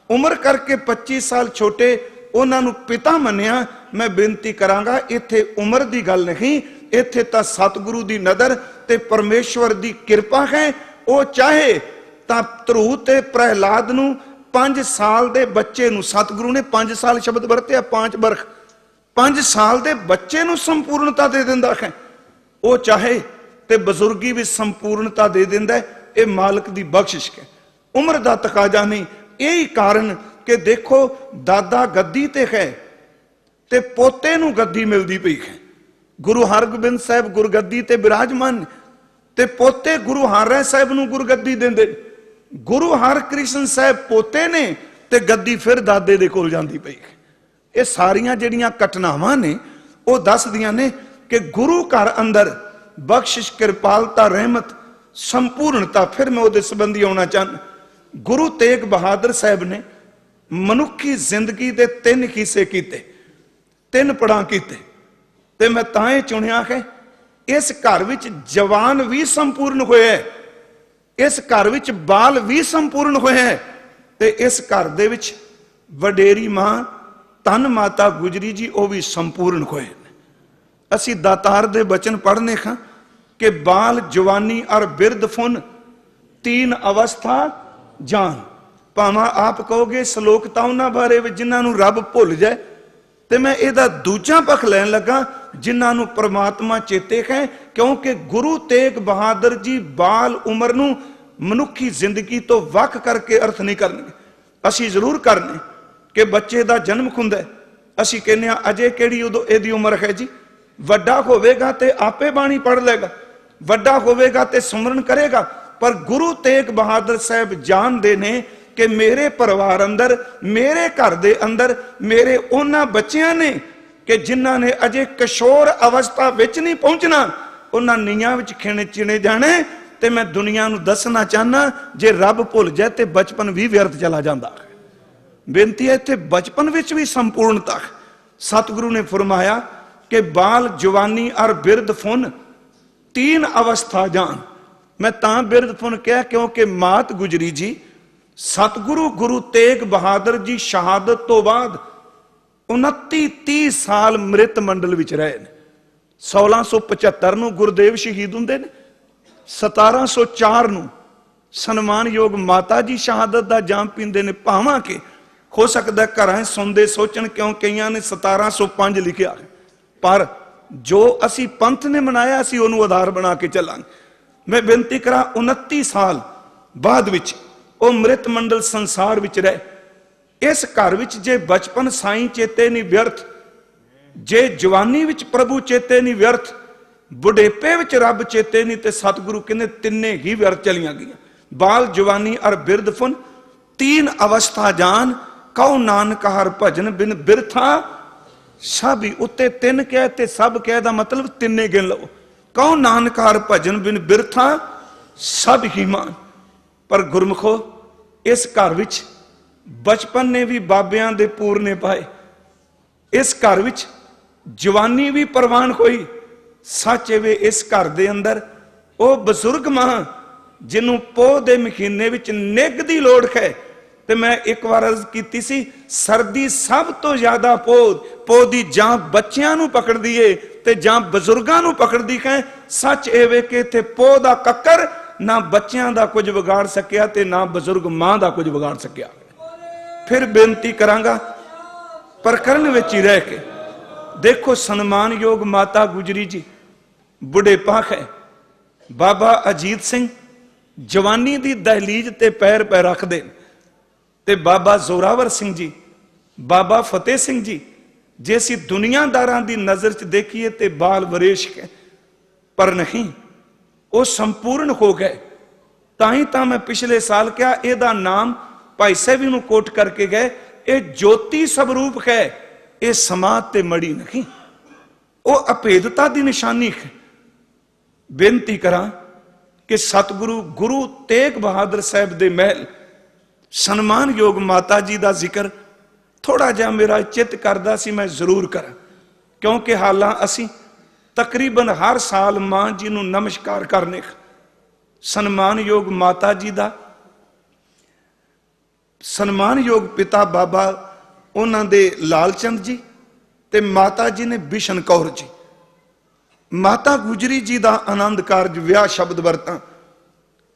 ਉਮਰ ਕਰਕੇ 25 ਸਾਲ ਛੋਟੇ ਉਹਨਾਂ ਨੂੰ ਪਿਤਾ ਮੰਨਿਆ। ਮੈਂ ਬੇਨਤੀ ਕਰਾਂਗਾ ਇੱਥੇ ਉਮਰ ਦੀ ਗੱਲ ਨਹੀਂ, ਇੱਥੇ ਤਾਂ ਸਤਿਗੁਰੂ ਦੀ ਨਜ਼ਰ ਤੇ ਪਰਮੇਸ਼ਵਰ ਦੀ ਕਿਰਪਾ ਹੈ। ਉਹ ਚਾਹੇ ਤਾਂ ਧਰੂ ਤੇ ਪ੍ਰਹਿਲਾਦ ਨੂੰ 5 ਸਾਲ ਦੇ ਬੱਚੇ ਨੂੰ, ਸਤਿਗੁਰੂ ਨੇ 5 ਸਾਲ ਸ਼ਬਦ ਵਰਤਿਆ, 5 ਬਰਖ, 5 ਸਾਲ ਦੇ ਬੱਚੇ ਨੂੰ ਸੰਪੂਰਨਤਾ ਦੇ ਦਿੰਦਾ ਹੈ। ਉਹ ਚਾਹੇ ਤੇ ਬਜ਼ੁਰਗੀ ਵੀ ਸੰਪੂਰਨਤਾ ਦੇ ਦਿੰਦਾ। ਇਹ ਮਾਲਕ ਦੀ ਬਖਸ਼ਿਸ਼ ਹੈ, ਉਮਰ ਦਾ ਤਕਾਜ਼ਾ ਨਹੀਂ। ਇਹੀ ਕਾਰਨ ਕਿ ਦੇਖੋ ਦਾਦਾ ਗੱਦੀ ਤੇ ਹੈ ਤੇ ਪੋਤੇ ਨੂੰ ਗੱਦੀ ਮਿਲਦੀ ਪਈ ਹੈ। ਗੁਰੂ ਹਰਗੋਬਿੰਦ ਸਾਹਿਬ ਗੁਰਗੱਦੀ ਤੇ ਬਿਰਾਜਮਾਨ ਤੇ ਪੋਤੇ ਗੁਰੂ ਹਰਿ ਸਾਹਿਬ ਨੂੰ ਗੁਰਗੱਦੀ ਦਿੰਦੇ। ਗੁਰੂ ਹਰਕ੍ਰਿਸ਼ਨ ਸਾਹਿਬ ਪੋਤੇ ਨੇ ਤੇ ਗੱਦੀ ਫਿਰ ਦਾਦੇ ਦੇ ਕੋਲ ਜਾਂਦੀ ਪਈ ਹੈ। ਇਹ ਸਾਰੀਆਂ ਜਿਹੜੀਆਂ ਘਟਨਾਵਾਂ ਨੇ ਉਹ ਦੱਸਦੀਆਂ ਨੇ ਕਿ ਗੁਰੂ ਘਰ ਅੰਦਰ ਬਖਸ਼ਿਸ਼, ਕਿਰਪਾਲਤਾ, ਰਹਿਮਤ, ਸੰਪੂਰਨਤਾ। ਫਿਰ ਮੈਂ ਉਹਦੇ ਸੰਬੰਧੀ ਆਉਣਾ ਚਾਹੁੰਦਾ। ਗੁਰੂ ਤੇਗ ਬਹਾਦਰ ਸਾਹਿਬ ਨੇ ਮਨੁੱਖੀ ਜ਼ਿੰਦਗੀ ਦੇ 3 ਹਿੱਸੇ ਕੀਤੇ, 3 ਪੜਾਅ ਕੀਤੇ ਤੇ ਮੈਂ ਤਾਂ ਇਹ ਚੁਣਿਆ ਹੈ ਇਸ ਘਰ ਵਿੱਚ ਜਵਾਨ ਵੀ ਸੰਪੂਰਨ ਹੋਇਆ ਹੈ, ਇਸ ਘਰ ਵਿੱਚ ਬਾਲ ਵੀ ਸੰਪੂਰਨ ਹੋਇਆ ਹੈ ਤੇ ਇਸ ਘਰ ਦੇ ਵਿੱਚ ਵਡੇਰੀ ਮਾਂ ਧੰਨ ਮਾਤਾ ਗੁਜਰੀ ਜੀ ਉਹ ਵੀ ਸੰਪੂਰਨ ਹੋਏ ਨੇ। ਅਸੀਂ ਦਾਤਾਰ ਦੇ ਬਚਨ ਪੜ੍ਹਨੇ ਖਾਂ ਕਿ ਬਾਲ ਜਵਾਨੀ ਔਰ ਬਿਰਧ ਫੁਨ 3 ਅਵਸਥਾ ਜਾਨ। ਭਾਵੇਂ ਆਪ ਕਹੋਗੇ ਸ਼ਲੋਕ ਤਾਂ ਉਹਨਾਂ ਬਾਰੇ ਵਿੱਚ ਜਿਨ੍ਹਾਂ ਨੂੰ ਰੱਬ ਭੁੱਲ ਜਾਏ, ਤੇ ਮੈਂ ਇਹਦਾ ਦੂਜਾ ਪੱਖ ਲੈਣ ਲੱਗਾ ਜਿਨ੍ਹਾਂ ਨੂੰ ਪ੍ਰਮਾਤਮਾ ਚੇਤੇ ਹੈ, ਕਿਉਂਕਿ ਗੁਰੂ ਤੇਗ ਬਹਾਦਰ ਜੀ ਬਾਲ ਉਮਰ ਨੂੰ ਮਨੁੱਖੀ ਜ਼ਿੰਦਗੀ ਤੋਂ ਵੱਖ ਕਰਕੇ ਅਰਥ ਨਹੀਂ ਕਰਨਗੇ। ਅਸੀਂ ਜ਼ਰੂਰ ਕਰਨੇ ਕਿ ਬੱਚੇ ਦਾ ਜਨਮ ਹੁੰਦਾ, ਅਸੀਂ ਕਹਿੰਦੇ ਆ ਅਜੇ ਕਿਹੜੀ ਉਦੋਂ ਇਹਦੀ ਉਮਰ ਹੈ ਜੀ, ਵੱਡਾ ਹੋਵੇਗਾ ਤੇ ਆਪੇ ਬਾਣੀ ਪੜ੍ਹ ਲੇਗਾ, ਵੱਡਾ ਹੋਵੇਗਾ ਤੇ ਸਿਮਰਨ ਕਰੇਗਾ। ਪਰ ਗੁਰੂ ਤੇਗ ਬਹਾਦਰ ਸਾਹਿਬ ਜਾਣਦੇ ਨੇ ਕਿ ਮੇਰੇ ਪਰਿਵਾਰ ਅੰਦਰ, ਮੇਰੇ ਘਰ ਦੇ ਅੰਦਰ ਮੇਰੇ ਉਹਨਾਂ ਬੱਚਿਆਂ ਨੇ ਕਿ ਜਿਨ੍ਹਾਂ ਨੇ ਅਜੇ ਕਿਸ਼ੋਰ ਅਵਸਥਾ ਵਿੱਚ ਨਹੀਂ ਪਹੁੰਚਣਾ, ਉਹਨਾਂ ਨੀਆਂ ਵਿੱਚ ਚਿਣੇ ਜਾਣੇ। ਤੇ ਮੈਂ ਦੁਨੀਆ ਨੂੰ ਦੱਸਣਾ ਚਾਹਨਾ, ਜੇ ਰੱਬ ਭੁੱਲ ਜਾਏ ਤੇ ਬਚਪਨ ਵੀ ਵਿਅਰਥ ਚਲਾ ਜਾਂਦਾ ਹੈ। ਬੇਨਤੀ ਹੈ ਇੱਥੇ ਬਚਪਨ ਵਿੱਚ ਵੀ ਸੰਪੂਰਨਤਾ ਹੈ। ਸਤਿਗੁਰੂ ਨੇ ਫਰਮਾਇਆ ਕਿ ਬਾਲ ਜਵਾਨੀ ਔਰ ਬਿਰਧ ਫੁਨ तीन अवस्था जान। मैं तां बिरध फुन कहा क्योंकि मात गुजरी जी सतगुरु गुरु तेग बहादुर जी शहादत तो बाद 29-30 साल मृत मंडल विच रहे ने। 1675 ਨੂੰ ਗੁਰਦੇਵ ਸ਼ਹੀਦ ਹੁੰਦੇ ਨੇ, 1704 ਨੂੰ ਸਨਮਾਨਯੋਗ ਮਾਤਾ ਜੀ ਸ਼ਹਾਦਤ ਦਾ ਜਾਮ ਪੀਂਦੇ ਨੇ। ਭਾਵਾਂ ਕਿ ਹੋ ਸਕਦਾ ਘਰਾਂ ਸੁਣਦੇ ਸੋਚਣ ਕਿਉਂ ਕਈਆਂ ਨੇ 1705 ਲਿਖਿਆ, ਪਰ ਜੋ ਅਸੀਂ ਪੰਥ ਨੇ ਮਨਾਇਆ ਅਸੀਂ ਉਹਨੂੰ ਆਧਾਰ ਬਣਾ ਕੇ ਚੱਲਾਂਗੇ। ਮੈਂ ਬੇਨਤੀ ਕਰਾਂ 29 ਸਾਲ ਬਾਅਦ ਵਿੱਚ ਉਹ ਮ੍ਰਿਤ ਮੰਡਲ ਸੰਸਾਰ ਵਿੱਚ ਰਹੇ। ਇਸ ਘਰ ਵਿੱਚ ਜੇ ਬਚਪਨ ਸਾਈਂ ਚੇਤੇ ਨਹੀਂ ਵਿਅਰਥ, ਜੇ ਜਵਾਨੀ ਵਿੱਚ ਪ੍ਰਭੂ ਚੇਤੇ ਨਹੀਂ ਵਿਅਰਥ, ਬੁਢੇਪੇ ਵਿੱਚ ਰੱਬ ਚੇਤੇ ਨਹੀਂ, ਤੇ ਸਤਿਗੁਰੂ ਕਹਿੰਦੇ ਤਿੰਨੇ ਹੀ ਵਿਅਰਥ ਚਲੀਆਂ ਗਈਆਂ। ਬਾਲ ਜਵਾਨੀ ਔਰ ਬਿਰਧ ਫੁਨ तीन अवस्था जान, कहो नानक हर भजन बिन बिरथा सब ही। उत्ते तीन कह ते सब कह दा मतलब तिन्ने गिन लो। कहो नानक हर भजन बिन बिरथा सब ही मान। पर गुरमुखो इस घर विच बचपन ने भी बाबियां दे पूरने पाए, इस घर विच जवानी भी प्रवान होई। सच वे इस घर दे अंदर वो बजुर्ग मां जिन्हों पोह दे महीने विच निग दी लोड़ है। ते मैं एक बार अर्ज कीती सी, सर्दी सब तो ज्यादा पोह दी जां बच्चियां नूं पकड़दी है ते जां बजुर्गां नूं पकड़दी है। सच ए वे कि इत्थे पोह दा कक्कर ना बच्चियां दा कुछ विगाड़ सकिया ते ना बजुर्ग मां दा कुछ विगाड़ सकिया। फिर बेनती करांगा प्रकरण विच ही रह के देखो, सन्मानयोग माता गुजरी जी बुढ़ेपा है, बाबा अजीत सिंह जवानी दी दहलीज ते पैर पै रखदे, ते बाबा जोरावर सिंह जी, बाबा फतेह सिंह जी जे असीं दुनियादारां दी नज़र च देखिए ते बाल वरेश है, पर नहीं वो संपूर्ण हो गए। ताही तां मैं पिछले साल क्या एदा नाम भाई साहब नूं कोट करके गए, ये ज्योति स्वरूप है, ये समाज ते मड़ी नहीं, वो अभेदता दी निशानी है। बेनती करा कि सतगुरु गुरु तेग बहादुर साहब दे महल सन्मानयोग माता जी का जिक्र थोड़ा जिहा मेरा चित करदा सी, मैं जरूर करा, क्योंकि हालां असी तकरीबन हर साल मां जी नूं नमस्कार करने। सन्मानयोग माता जी का सन्मानयोग पिता बाबा उन्हां दे लालचंद जी ते माता जी ने बिशन कौर जी। माता गुजरी जी का आनंद कारज विआह शब्द वरतां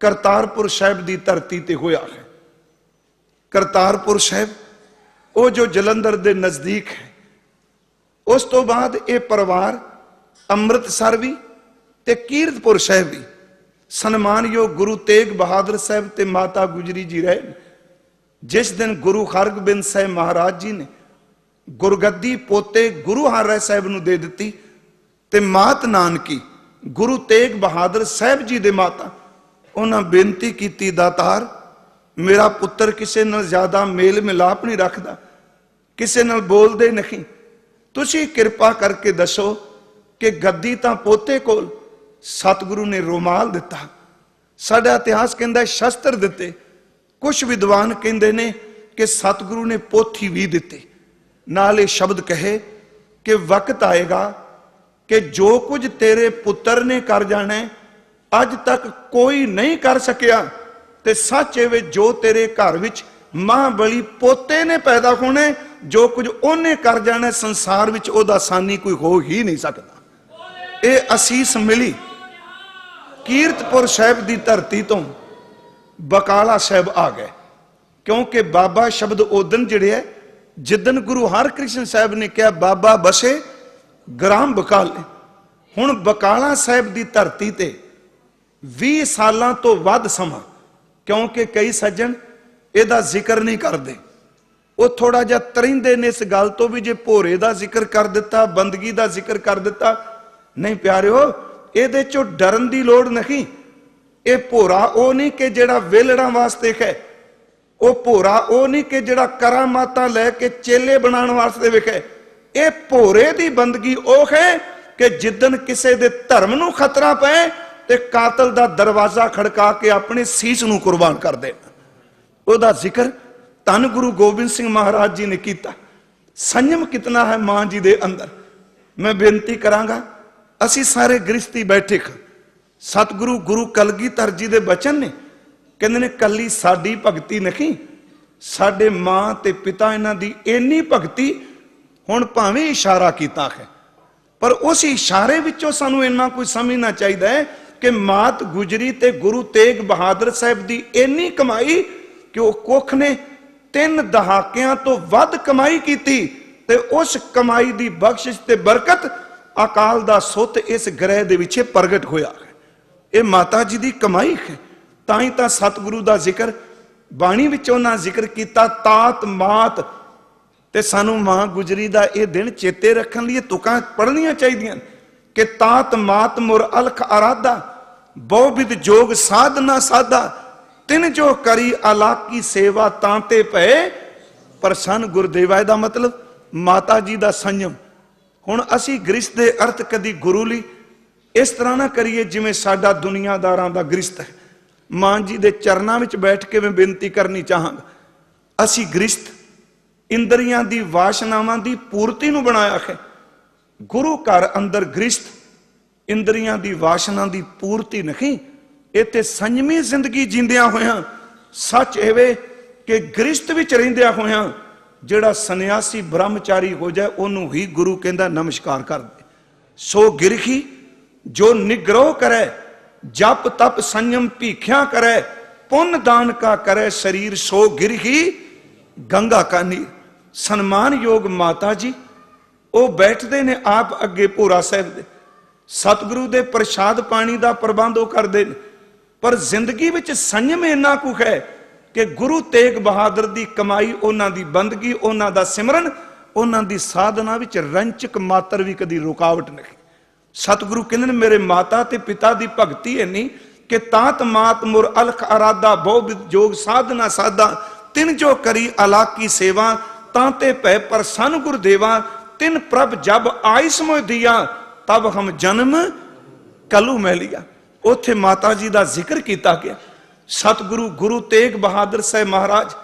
करतारपुर साहिब की धरती ते होया है। करतारपुर साहिब वो जो जलंधर दे नज़दीक है। उस तो बाद ये परिवार अमृतसर भी ते कीरतपुर साहिब भी सन्मानयोग गुरु तेग बहादुर साहिब ते माता गुजरी जी रहे। जिस दिन गुरु हरगोबिंद साहिब महाराज जी ने गुरगद्दी पोते गुरु हर साहिब नूं दे दित्ती, ते मात नानकी गुरु तेग बहादुर साहिब जी दे माता उन्हें बेनती की, दातार मेरा पुत्र किसी नाल ज्यादा मेल मिलाप नहीं रखता, किसी नाल बोलदे नहीं, तुसी कृपा करके दसो कि गद्दी तां पोते कोल। सतगुरु ने रुमाल दिता, साडा इतिहास कहंदा शस्त्र दिते, कुछ विद्वान कहंदे ने कि सतगुरु ने पोथी भी दिते, नाल ये शब्द कहे कि वक्त आएगा कि जो कुछ तेरे पुत्र ने कर जाना है अज तक कोई नहीं कर सकिया, ते सच वे जो तेरे घर विच महाबली पोते ने पैदा होने, जो कुछ उन्हें कर जाना संसार विच ओदा सानी कोई हो ही नहीं सकता। ये असीस मिली कीरतपुर साहिब की धरती तो बकाला साहिब आ गए, क्योंकि बाबा शब्द उदन जिहड़े है जिदन गुरु हरकृष्ण साहिब ने कहा बाबा बसे ग्राम बकाले। हुण बकाला साहिब की धरती ते 20 सालों तो वध समा, क्योंकि कई सज्जन इहदा जिक्र नहीं करते, वो थोड़ा जिहा तरिंदे ने इस गल तो भी, जे भोरे का जिक्र कर दिता, बंदगी का जिक्र कर दिता। नहीं प्यारिओ, इहदे चों डरन की लोड़ नहीं। ये भोरा वो नहीं कि जिहड़ा वेलड़ा वास्ते है, वो भोरा वो नहीं कि जिहड़ा करामातां लैके चेले बनाने वास्ते विखे। ये भोरे की बंदगी वो है कि जिदन किसी दे धर्म नूं खतरा पे ते कातल दा दरवाजा खड़का के अपने सीस नूं कुर्बान कर दे। ओदा जिक्र धन गुरु गोबिंद सिंह महाराज जी ने किया। संयम कितना है मां जी दे अंदर। मैं बेनती करांगा, असी सारे गृहस्थी बैठे ख, सतगुरु गुरु कलगीधर जी दे बचन ने, कहंदे ने कली साडी भगती नहीं, साडे मां ते पिता इन्हां दी इन्नी भगती। हुण भावें इशारा कीता है, पर उस इशारे विचों सानूं इन्ना कोई समझना चाहिए है कि मात गुजरी ते गुरु तेग बहादुर साहिब दी इन्नी कमाई कि वो कुख ने 3 दहाकियां तो वध कमाई की, ते उस कमाई दी बख्शिश ते बरकत अकाल दा सुत इस ग्रह दे विच प्रगट होया है। ये माता जी दी कमाई है। ताई तां सतगुरु दा जिक्र बाणी विच उन्हां जिक्र कीता, तात मात। ते सानू मां गुजरी दा ये दिन चेते रखण लई तुकां पढ़नियां चाहिदियां कि तात मात मुर अलख आराधा, बहुविध जोग साधना साधा, तिन जो करी अलाकी सेवा तांते पे प्रसन्न गुरदेवा। दा मतलब माता जी दा संयम। हुण असी गृहस्थ दे अर्थ कदी गुरु लई इस तरह ना करिए जिवें साडा दुनियादारां दा गृहस्थ है। मां जी दे चरनां विच बैठ के मैं बेनती करनी चाहांगा, असी गृहस्थ इंद्रियां दी वासनावां दी पूर्ति नूं बनाया है। गुरु घर अंदर गृहस्थ इंद्रियां दी वासना दी पूर्ति नहीं। इत्थे संयमी जिंदगी जींदियां होयां सच एवे कि गृहस्थ विच रहिंदियां होयां जिहड़ा सन्यासी ब्रह्मचारी हो जाए उन्होंने ही गुरु कहंदा नमस्कार कर दे। सो गिरखी जो निग्रह करे, जप तप संयम भीख्या करे, पुण्य दान का करे शरीर, सो गिरखी गंगा का नीर। सन्मान योग माता जी वो बैठते ने आप अगे भोरा साहिब दे, सतगुरु दे प्रसाद पानी का प्रबंध वो करते हैं। पर जिंदगी विच संयम इन्ना कुछ है कि गुरु तेग बहादुर दी कमाई, उन्हां दी बंदगी, उन्हां दा सिमरन, उन्हां दी साधना विच रंचक मात्र भी कदी रुकावट नहीं। सतगुरु कहंदे ने मेरे माता ते पिता दी भगती है नहीं कि तात मात मुर अलख आराधा, बहुविध जोग साधना साधा, तिन जो करी अलाकी सेवा तांते पै प्रसन्न गुरदेवा, तिन प्रभ जब आइस मोह दिया तब हम जन्म कलू मैं लिया। उथे माता जी का जिक्र किया गया। सतगुरु गुरु तेग बहादुर साहब महाराज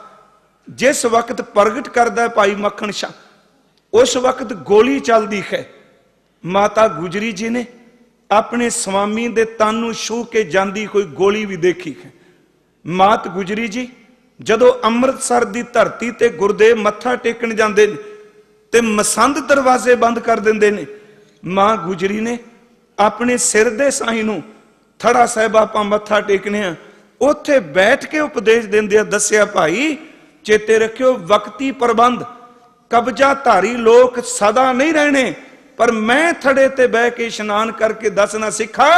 जिस वक्त प्रगट करता है भाई मक्खन शाह, उस वक्त गोली चलती है। माता गुजरी जी ने अपने स्वामी दे तन नूं छू के जांदी कोई गोली भी देखी है। मात गुजरी जी जदों अमृतसर की धरती ते गुरदेव मत्था टेकन जाते हैं ते मसंद दरवाजे बंद कर देंदे ने, मां गुजरी ने अपने सिर दे साईं नूं थड़ा साहिब आपां मत्था टेकने आ, उत्थे बैठ के उपदेश देंदे दस्या भाई चेते रखियो वक्ती प्रबंध, कब्जाधारी लोग सदा नहीं रहने, पर मैं थड़े ते बह के इशनान करके दसना सिखा।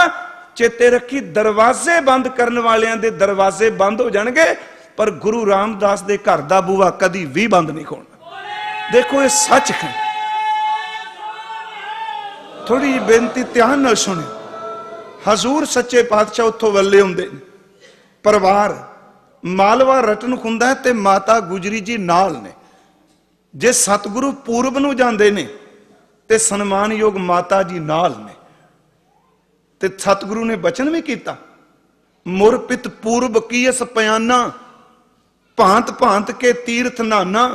चेते रखी दरवाजे बंद करने वालियां दे दरवाजे बंद हो जाणगे, पर गुरु रामदास दे घर दा बूहा कदी भी बंद नहीं होना। देखो ये सच है। थोड़ी बेनती ध्यान नाल सुने। हजूर सच्चे पातशाह उत्थों वल्ले हुंदे ने, परिवार मालवा रटन हुंदा है ते माता गुजरी जी नाल ने। जे सतगुरु पूरब नूं जांदे ने ते सन्मानयोग माता जी नाल ने। ते सतगुरु ने बचन भी किया, मुरपित पूर्व कीस पयाना, भांत भांत के तीर्थ नाना,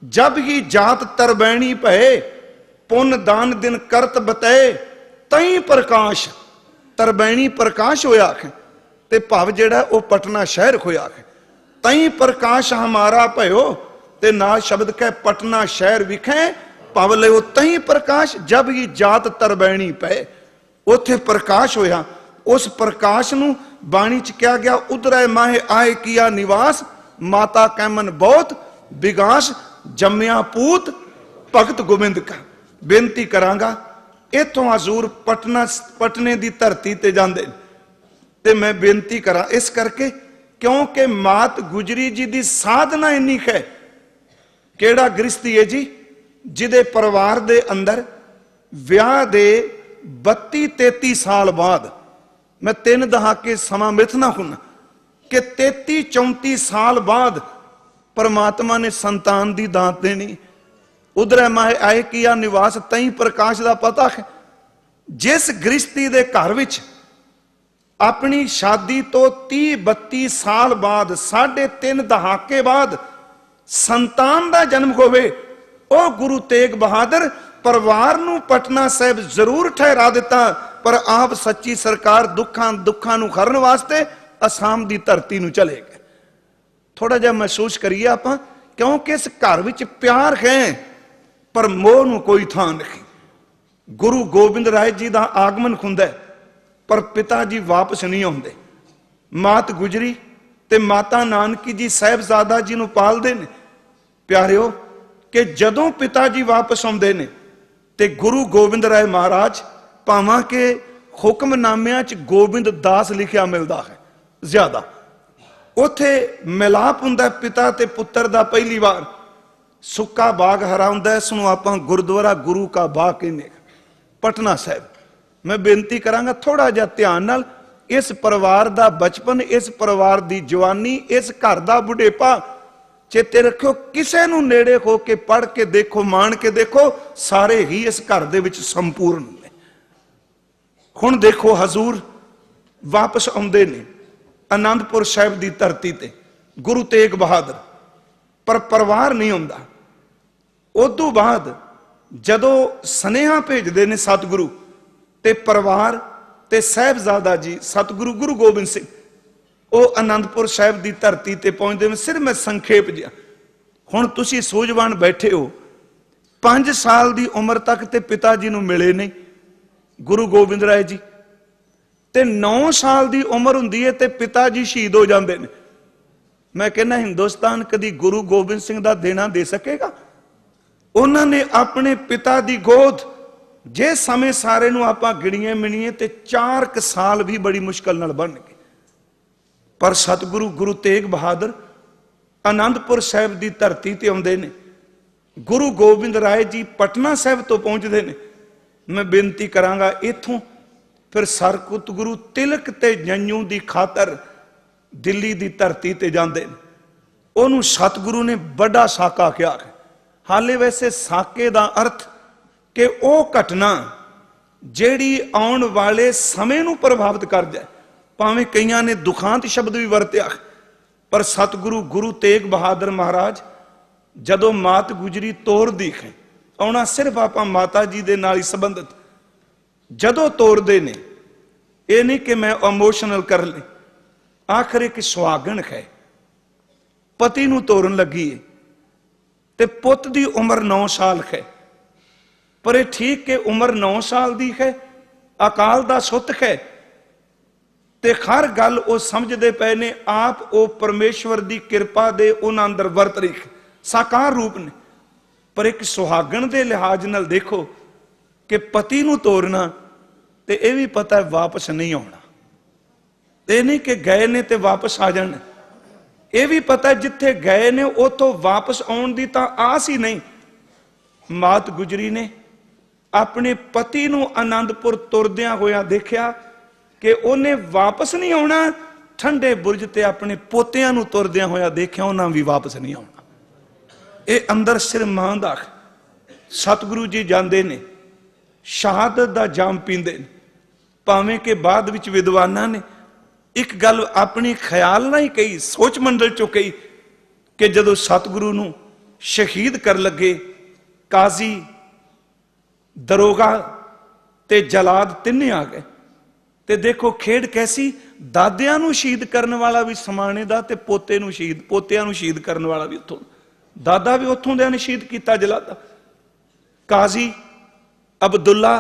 जब ही जात तरबैणी भय, पुन दान दिन करत बतय, तई प्रकाश। तरबैणी प्रकाश होया है ते भव जेड़ा वो पटना शहर होया है। तई प्रकाश हमारा भयो ते ना शब्द कह पटना शहर विखे भव ले तई प्रकाश, जब ही जात तरबैणी पै। उथे प्रकाश होया। उस प्रकाश नूं बाणी च क्या गया, उधरै माहे आए किया निवास, माता कैमन बहुत विगास, जम्या पूत भगत गोबिंद का। ਬੇਨਤੀ ਕਰਾਂਗਾ, ਇਥੋਂ ਹਜ਼ੂਰ ਪਟਨੇ ਦੀ ਧਰਤੀ ਤੇ ਜਾਂਦੇ ਤੇ ਮੈਂ ਬੇਨਤੀ ਕਰਾਂ ਇਸ ਕਰਕੇ ਕਿਉਂਕਿ ਮਾਤ ਗੁਜਰੀ ਜੀ ਦੀ ਸਾਧਨਾ ਇੰਨੀ ਹੈ। ਕਿਹੜਾ ਗ੍ਰਸਤੀ ਹੈ ਜੀ ਜਿਹਦੇ ਪਰਿਵਾਰ ਦੇ ਅੰਦਰ ਵਿਆਹ ਦੇ 32-33 ਸਾਲ ਬਾਅਦ, ਮੈਂ 3 ਦਹਾਕੇ ਸਮਾਂ ਮਿਥਣਾ ਹੁਣ ਕਿ 33-34 ਸਾਲ ਬਾਅਦ परमात्मा ने संतान दी दात देनी। उधर माए आए किया निवास तई प्रकाश का पता है। जिस गृहस्थी दे घर विच अपनी शादी तो 30-32 साल बाद 3.5 दहाके बाद संतान का जन्म होवे, ओ गुरु तेग बहादुर परिवार नूं पटना साहिब जरूर ठहरा दिता, पर आप सच्ची सरकार दुखा नूं खरन वास्ते असम की धरती नूं चले गए। थोड़ा जिहा महसूस करिए आप, क्योंकि इस घर विच प्यार है पर मोह नूं कोई थां नहीं। गुरु गोबिंद राय जी का आगमन हुंदा पर पिता जी वापस नहीं आउंदे। मात गुजरी ते माता नानकी जी साहिबजादा जी नूं पालदे ने। प्यारिओ कि जदों पिता जी वापस आउंदे ने ते गुरु गोबिंद राय महाराज भावां के हुक्मनामिਆਂ च गोबिंद दास लिखिया मिलता है ज्यादा, उथे मिलाप हुंदा पिता ते पुत्र दा। पहली बार सुक्का बाग हरा हुंदा, इसनूं आपां गुरुद्वारा गुरु का बाग कहने पटना साहिब। मैं बेनती करांगा थोड़ा जिहा ध्यान नाल इस परिवार दा बचपन, इस परिवार दी जवानी, इस घर दा बुढ़ेपा चेते रखियो। किसे नूं नेड़े हो के पढ़ के देखो, मान के देखो, सारे ही इस घर दे विच संपूर्ण ने। हुण देखो हजूर वापस आउंदे ने आनंदपुर साहिब की धरती ते गुरु तेग बहादुर, पर परिवार नहीं आउंदा। उदों बाद जदों सनेहा भेजते ने सतगुरु ते परिवार ते साहिबजादा जी सतगुरु गुरु गोबिंद सिंह वो आनंदपुर साहिब की धरती ते पहुंचते हैं। सिर्फ मैं संखेप जिहा, हुण तुसीं सूझवान बैठे हो। 5 साल की उम्र तक ते पिता जी नूं मिले नहीं गुरु गोबिंद राय जी, ते 9 साल की उम्र हुंदी है ते पिता जी शहीद हो जाते हैं। मैं कहना हिंदुस्तान कदी गुरु गोबिंद सिंह दा देना दे सकेगा? उन्होंने अपने पिता की गोद जे समय सारे नूं आपां गिणीए मिणीए ते 4 साल भी बड़ी मुश्किल नाल बन गए। पर सतगुरु गुरु तेग बहादुर आनंदपुर साहिब की धरती ते आउंदे ने। गुरु गोबिंद राय जी पटना साहिब तो पहुंचते हैं। मैं बेनती करांगा इथों फिर सरकुत गुरु तिलक ते जंजू की खातर दिल्ली की धरती ते जांदे ने। उन्होंने सतगुरु ने बड़ा साका कहा। हाले वैसे साके का अर्थ कि वह घटना जिहड़ी आउण वाले समय नूं प्रभावित कर जाए। भावें कईयां ने दुखांत शब्द भी वरत्या, पर सतगुरु गुरु तेग बहादुर महाराज जदों मात गुजरी तोर दी है, आउणा सिर्फ आपां माता जी दे नाल ही संबंधित, जदों तोरदे ने ये नहीं कि मैं इमोशनल कर ले। आखिर एक सुहागण है पति नूं तोरन लगी है ते पुत दी उम्र 9 साल है, पर यह ठीक कि उम्र 9 साल दी है, अकाल दा सुत है ते हर गल वो समझते पे ने। आप वो परमेश्वर की कृपा दे उन्हां अंदर वरत रही साकार रूप ने। पर एक सुहागण के लिहाज नाल देखो कि पति नूं तोरना ते यह भी पता है वापस नहीं आना। ये नहीं कि गए ने ते वापस आ जाने, यह भी पता है जिथे गए ने उतों वापस आउण दी तां आस ही नहीं। मात गुजरी ने अपने पति नूं आनंदपुर तुरदियां होया देखिया कि उन्हें वापस नहीं आना। ठंडे बुरज ते अपने पोतियां नूं तुरदियां होया देखिया उन्हां भी वापस नहीं आना। ये अंदर सिर मां दा। सतगुरु जी जांदे ने शहादत दा जाम पींदे ने। भावें कि बाद विच विद्वानां ने एक गल अपनी ख्याल ना ही कही, सोच मंडल चो कही कि जदों सतगुरु नूं शहीद कर लगे काजी दरोगा ते जलाद तिन्ने आ गए। ते देखो खेड कैसी, दादियां नूं शहीद करने वाला भी समाने दा ते पोते नूं शहीद, पोतियां नूं शहीद करने वाला भी उत्थों, दादा भी उत्थों दे ने शहीद किया जलादा। काजी अब्दुल्ला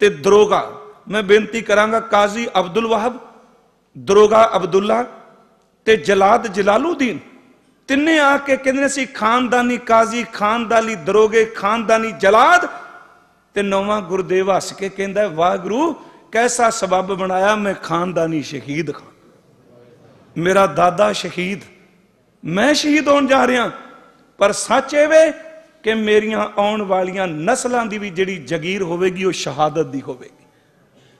ते दरोगा, मैं बेनती करांगा काजी अब्दुल वाहब, दरोगा अब्दुल्ला ते जलाद जलालुद्दीन तिन्ने आके कहंदे सी खानदानी काजी, खानदानी दरोगे, खानदानी जलाद ਤੇ ਨੌਵਾਂ ਗੁਰਦੇਵ ਹੱਸ ਕੇ ਕਹਿੰਦਾ, ਵਾਹਿਗੁਰੂ कैसा सबब बनाया, मैं खानदानी शहीद खां, मेरा दादा शहीद, मैं शहीद होने जा रहा, पर सच एवे कि मेरिया आने वालियां नस्लों की भी जिहड़ी जगीर होवेगी वो शहादत दी होवेगी।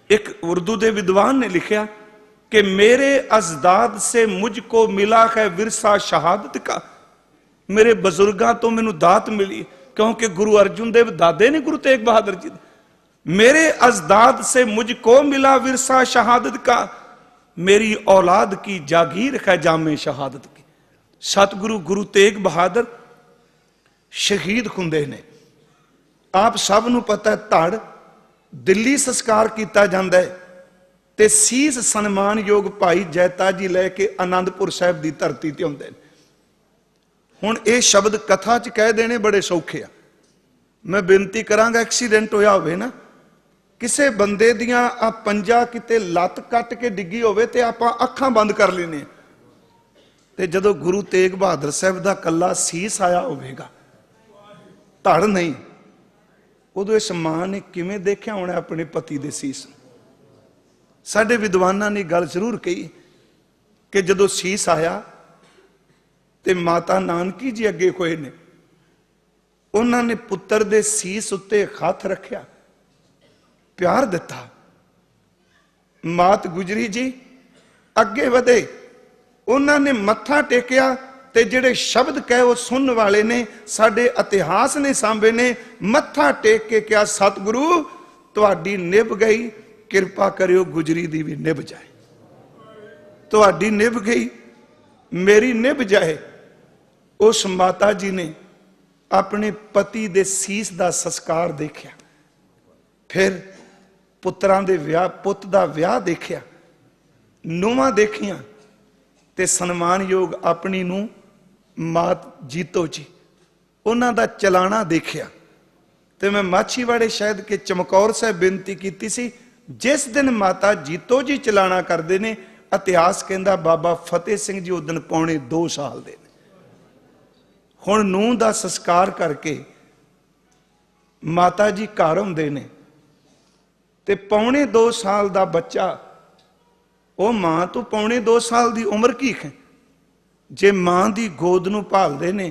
एक उर्दू के विद्वान ने लिखा कि मेरे अजदाद से मुझको मिला है विरसा शहादत का, मेरे बजुर्गों तो मैनू दात मिली, क्योंकि गुरु अर्जुन देव दादे ने गुरु तेग बहादुर जी, मेरे अजदाद से मुझको मिला विरसा शहादत का, मेरी औलाद की जागीर है जामे शहादत की। सतगुरु गुरु तेग बहादुर शहीद हुंदे ने। आप सब नूं पता है, धड़ दिल्ली संस्कार किया जाता है ते सीस सन्मानयोग भाई जैता जी लैके आनंदपुर साहिब की धरती ते आउंदे ने। हुण ये शब्द कथा च कह देने बड़े सौखे आ, मैं बेनती करांगा एक्सीडेंट होया होवे ना, किसे बंदे दियां आ पंजा किते लत कट के डिग्गी होवे ते आपां अखां बंद कर लेने, ते जदों गुरु तेग बहादुर साहब दा कल्ला सीस आया होवेगा, धड़ नहीं, उदों इस मां ने किवें देखिया होना अपने पति दे सीस। साडे विद्वानां ने गल जरूर कही कि जदों सीस आया ते माता नानकी जी अगे होए ने, उन्होंने पुत्र दे सीस उत्ते हथ रखिया, प्यार दिता। मात गुजरी जी अगे वधे, उन्होंने मत्था टेकिया, ते जिहड़े शब्द कहे वो सुनने वाले ने साडे इतिहास ने सांभे ने, मत्था टेक के क्या, सतगुरु तुहाडी निभ गई, किरपा करियो गुजरी दी भी निभ जाए, तुहाडी निभ गई मेरी निभ जाए। उस माता जी ने अपने पति दे सीस दा संस्कार देखिया, फिर पुत्रां दे विआह, पुत दा विआह देखिया, नूहां देखियां, ते सन्मानयोग अपनी नूं मात जीतो जी, उन्हां दा चलाना देखिया। ते मैं माछीवाड़े शायद के चमकौर साहब बेनती कीती सी, जिस दिन माता जीतो जी चलाना करते ने, इतिहास कहंदा बाबा फतेह सिंह जी उस दिन पौने 2 साल दे ने। हुण नूंह दा संस्कार करके माता जी घर आउंदे ने, ते पौने 2 साल दा बच्चा, वो मां तो पौने 2 साल दी उम्र की है, जे मां दी गोद नूं भालदे ने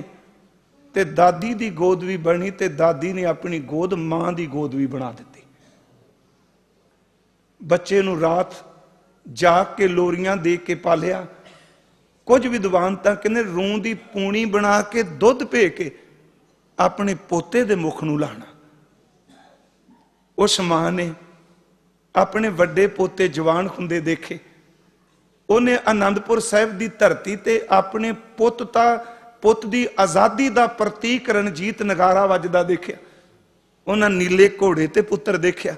ते दादी दी गोद भी बनी, ते दादी ने अपनी गोद मां दी गोद भी बना दी। बच्चे नूं रात जाग के लोरियां दे के पालिया, कुछ विद्वान तां कहंदे रूं दी पूणी बना के दुध भे के अपने पोते दे मुख नूं लाना। उस मां ने अपने वड्डे पोते जवान हुंदे देखे, उन्हें आनंदपुर साहिब की धरती ते अपने पुत दी आज़ादी का प्रतीक रणजीत नगारा वजदा देखिया, उन्हें नीले घोड़े ते पुत्र देखिया,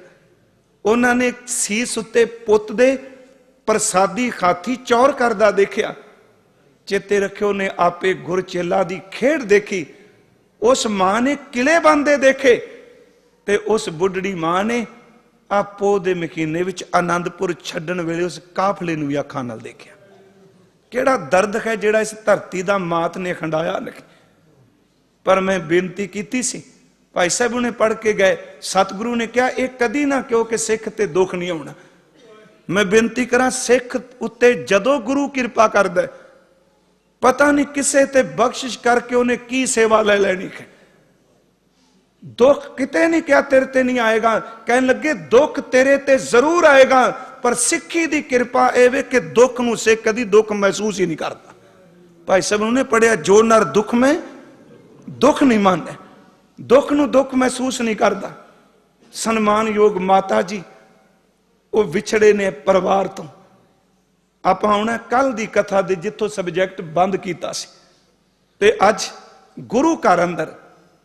उन्होंने सीस उत्ते पुत दे प्रसादी हाथी चौर करदा देखिया, चेते रखियो ने आपे गुरचेला दी खेड़ देखी। उस मां ने किले बनदे देखे, ते उस बुढ़ड़ी मां ने आपो दे महीने विच आनंदपुर छड्डण वेले उस काफले नूं भी अखां नाल देखिया। किहड़ा दर्द है जिहड़ा इस धरती दा मात ने खंडाया नहीं। पर मैं बेनती कीती सी, भाई साहब उन्हें पढ़ के गए, सतगुरु ने कहा यह कदी ना क्यों कि सिख ते दुख नहीं आउणा। मैं बेनती करा, सिख उत्ते जदों गुरु कृपा करदा है, पता नहीं किसे ते बख्शिश करके उन्हें की सेवा ले लैनी है। दुख किते नहीं क्या तेरे ते नहीं आएगा, कहन लगे दुख तेरे ते जरूर आएगा, पर सिक्खी दी कृपा एवे कि दुख नूं सिख कदी दुख महसूस ही नहीं करता। भाई साहब उन्होंने पढ़िया, जो नर दुख में दुख नहीं माने, दुख नूं दुख महसूस नहीं करता। सन्मान योग माता जी वो विछड़े ने परिवार तो। आप आना कल की कथा दे जिथों सबजैक्ट बंद किया सी, ते अज गुरु घर अंदर